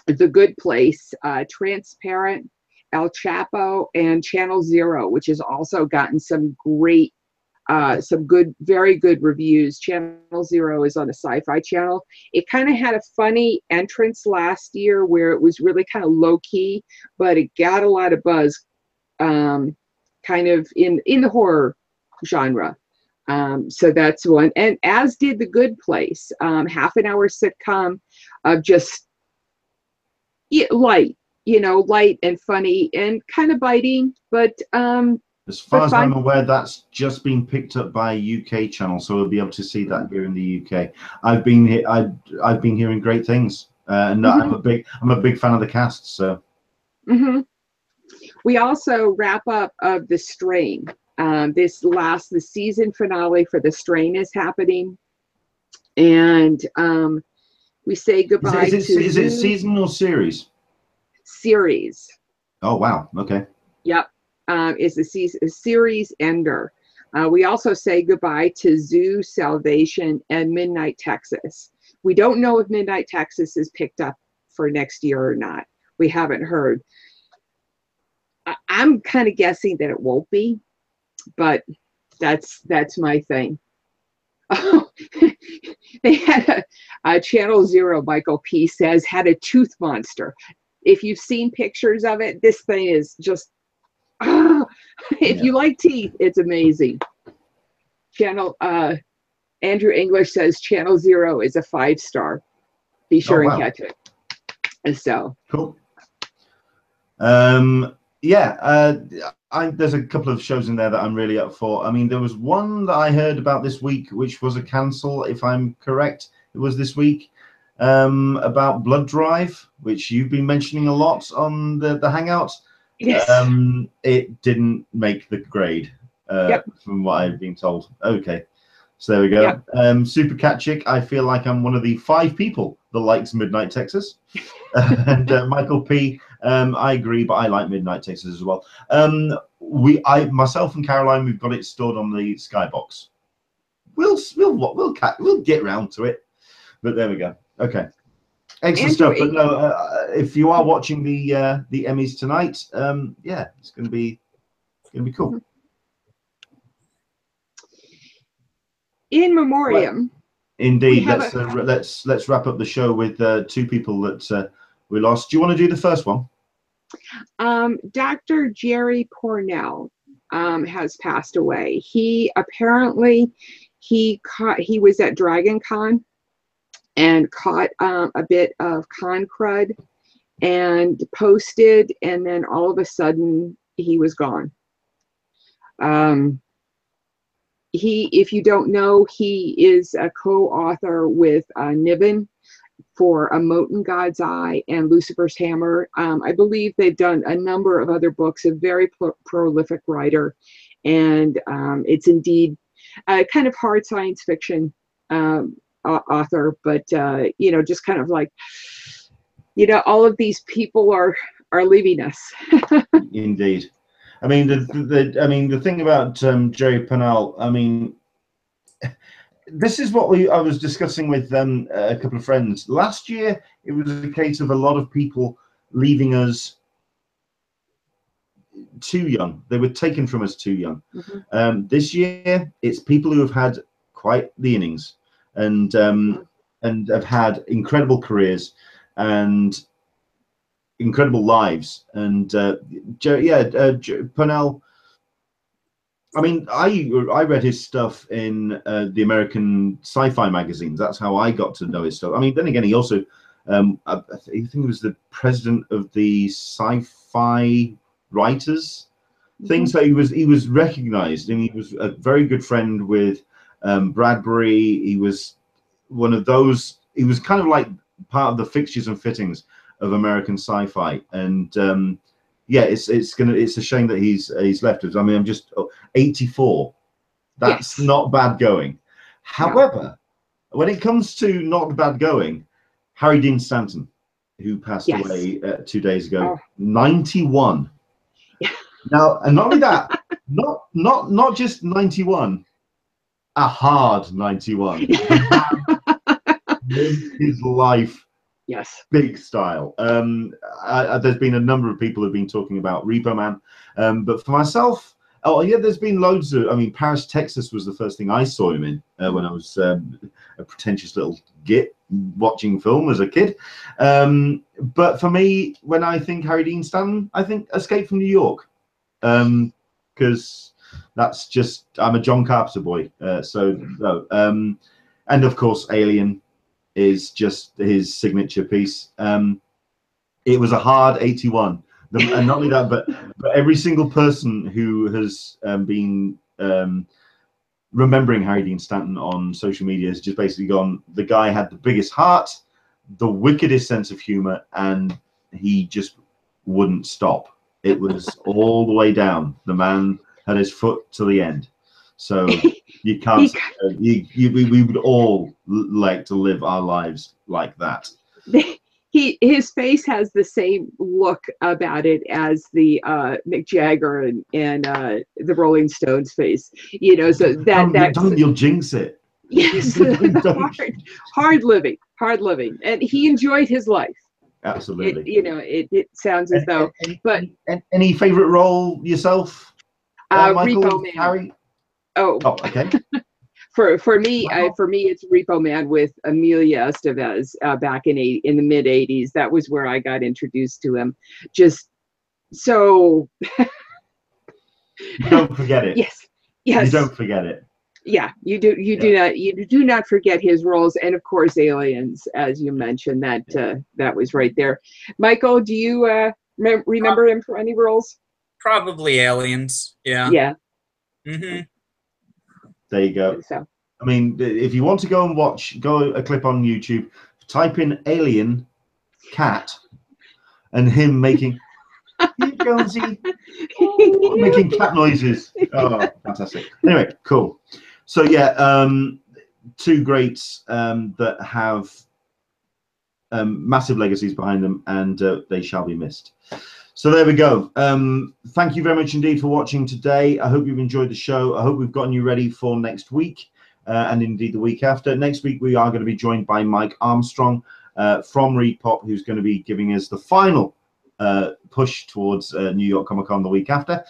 S1: The Good Place, Transparent, El Chapo, and Channel Zero, which has also gotten some great, very good reviews. Channel Zero is on the Sci-Fi Channel. It kind of had a funny entrance last year where it was really kind of low key, but it got a lot of buzz, kind of in the horror genre. So that's one, and as did The Good Place, half an hour sitcom of just light, light and funny and kind of biting, but
S2: as far as I'm aware, that's just been picked up by a UK channel, so we'll be able to see that here in the UK. I've been hearing great things, and I'm a big fan of the cast. So
S1: we also wrap up of The Strain. The season finale for The Strain is happening, and we say goodbye.
S2: Is it season or series?
S1: Series.
S2: Oh wow! Okay.
S1: Yep, is a series ender. We also say goodbye to Zoo, Salvation, and Midnight Texas. We don't know if Midnight Texas is picked up for next year or not. We haven't heard. I'm kind of guessing that it won't be. But that's my thing. Oh, they had a Channel Zero, Michael P. says, had a tooth monster. If you've seen pictures of it, this thing is just, if you like teeth, it's amazing. Andrew English says Channel Zero is a 5-star. Be sure and catch it. And so
S2: cool. There's a couple of shows in there that I'm really up for. I mean, there was one that I heard about this week, which was a cancel, if I'm correct. It was this week, about Blood Drive, which you've been mentioning a lot on the Hangout.
S1: Yes.
S2: It didn't make the grade, from what I've been told. Okay, so there we go.
S1: Yep.
S2: Super Cat Chick, I feel like I'm one of the 5 people that likes Midnight Texas. And Michael P, I agree, but I like Midnight Texas as well. Myself and Caroline, we've got it stored on the Skybox. We'll get round to it, but there we go. Okay, excellent stuff. But no, if you are watching the Emmys tonight, it's gonna be cool.
S1: In memoriam.
S2: Well, indeed. Let's wrap up the show with 2 people that we lost. Do you want to do the first one?
S1: Dr. Jerry Cornell has passed away. He apparently he was at Dragon Con and caught a bit of con crud and posted, and then all of a sudden he was gone. If you don't know, he is a co-author with Niven for A Mote in God's Eye and Lucifer's Hammer. I believe they've done a number of other books. A very prolific writer, and it's indeed a kind of hard science fiction author. But just kind of like, all of these people are leaving us.
S2: Indeed. I mean, the thing about Jerry Pournelle, I mean, this is what I was discussing with a couple of friends. Last year, it was a case of a lot of people leaving us too young. They were taken from us too young. This year, it's people who have had quite the innings and have had incredible careers and incredible lives. And Pournelle, I mean, I read his stuff in the American sci-fi magazines. That's how I got to know his stuff. I mean, then again, he also, I think he was the president of the sci-fi writers thing. So he was recognized, and he was a very good friend with Bradbury. He was one of those. He was kind of like part of the fixtures and fittings of American sci-fi, and it's a shame that he's left us. I mean, I'm just 84. That's not bad going. However, when it comes to not bad going, Harry Dean Stanton, who passed away 2 days ago, 91. Now, and not only that, not just 91. a hard 91. His life.
S1: Yes.
S2: Big style. There's been a number of people who've been talking about Repo Man, but for myself, oh yeah, there's been loads of. I mean, Paris, Texas was the first thing I saw him in when I was a pretentious little git watching film as a kid. But for me, when I think Harry Dean Stanton, I think Escape from New York, because that's just, I'm a John Carpenter boy. And of course, Alien is just his signature piece. It was a hard 81. And not only that, but every single person who has been remembering Harry Dean Stanton on social media has just basically gone, the guy had the biggest heart, the wickedest sense of humor, and he just wouldn't stop. It was all the way down. The man had his foot to the end. So you can't. We would all like to live our lives like that.
S1: His face has the same look about it as the Mick Jagger and the Rolling Stones face. You know, so
S2: don't you'll jinx it.
S1: Yes, hard living, and he enjoyed his life.
S2: Absolutely.
S1: It sounds as though. But
S2: any favorite role yourself, Michael?
S1: Repo Man.
S2: Harry?
S1: Oh,
S2: okay.
S1: For me, it's Repo Man with Emilio Estevez back in the mid '80s. That was where I got introduced to him. Just so.
S2: You don't forget it.
S1: Yes.
S2: You don't forget it.
S1: Yeah, you do not forget his roles, and of course, Aliens, as you mentioned. That was right there. Michael, do you remember him for any roles?
S3: Probably Aliens. Yeah.
S1: Yeah.
S3: Mm-hmm.
S2: There you go.
S1: So,
S2: I mean, if you want to go and watch, go a clip on YouTube, type in Alien cat and him making Jonesy, making cat noises. Oh, fantastic. Anyway, cool. So yeah, two greats that have massive legacies behind them, and they shall be missed. So there we go. Thank you very much indeed for watching today. I hope you've enjoyed the show. I hope we've gotten you ready for next week and indeed the week after. Next week, we are going to be joined by Mike Armstrong from ReedPOP, who's going to be giving us the final push towards New York Comic-Con the week after.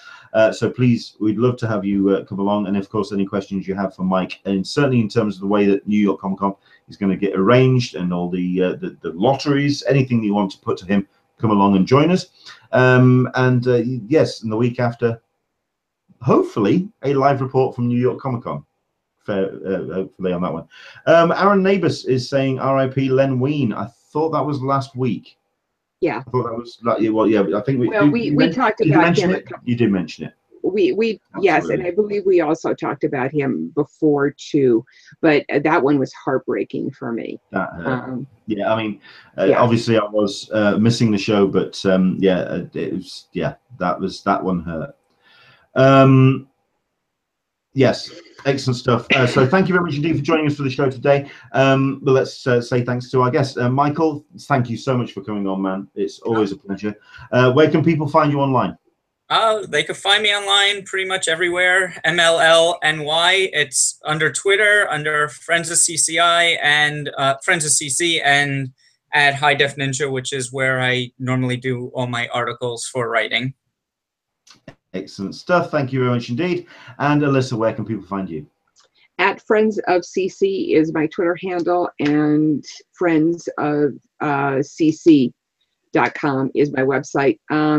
S2: So please, we'd love to have you come along. And of course, any questions you have for Mike, and certainly in terms of the way that New York Comic-Con is going to get arranged and all the lotteries, anything that you want to put to him, come along and join us. Yes, and the week after, hopefully, a live report from New York Comic-Con. Hopefully on that one. Aaron Neighbors is saying R.I.P. Len Wein. I thought that was last week.
S1: Yeah.
S2: I thought that was like, well, yeah. I think we
S1: talked about him.
S2: You did mention it.
S1: We yes, and I believe we also talked about him before too, but that one was heartbreaking for me.
S2: That yeah, I mean, obviously I was missing the show, but yeah, it was, yeah, that one hurt. Yes, excellent stuff. So thank you very much indeed for joining us for the show today. But let's say thanks to our guest, Michael. Thank you so much for coming on, man. It's always a pleasure. Where can people find you online?
S3: They could find me online pretty much everywhere. MLLNY. It's under Twitter, under Friends of CCI and Friends of CC, and at High Def Ninja, which is where I normally do all my articles for writing.
S2: Excellent stuff. Thank you very much indeed. And Alyssa, where can people find you?
S1: At Friends of CC is my Twitter handle, and Friends of CC.com is my website.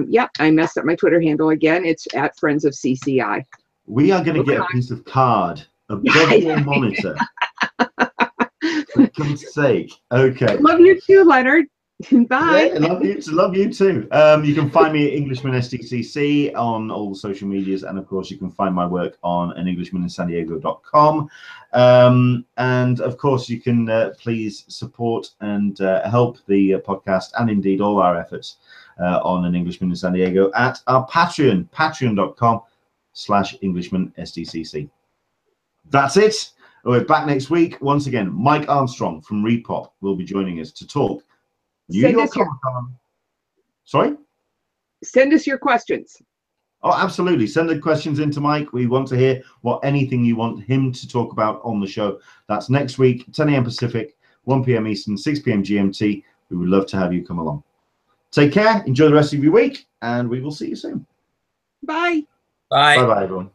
S1: Yeah, I messed up my Twitter handle again. It's at Friends of CCI.
S2: We are going to get a piece of card above your monitor. For God's sake. Okay.
S1: Love you too, Leonard. Bye.
S2: Yeah, love you too. You can find me at Englishman SDCC on all the social medias, and of course you can find my work on AnEnglishmanInSanDiego.com. And of course you can please support and help the podcast and indeed all our efforts on An Englishman in San Diego at our Patreon, patreon.com/EnglishmanSDCC. That's it. We're back next week. Once again, Mike Armstrong from ReedPOP will be joining us to talk New York Comic-Con. Sorry?
S1: Send us your questions.
S2: Oh, absolutely. Send the questions in to Mike. We want to hear anything you want him to talk about on the show. That's next week, 10 a.m. Pacific, 1 p.m. Eastern, 6 p.m. GMT. We would love to have you come along. Take care. Enjoy the rest of your week, and we will see you soon.
S1: Bye.
S3: Bye.
S2: Bye-bye, everyone.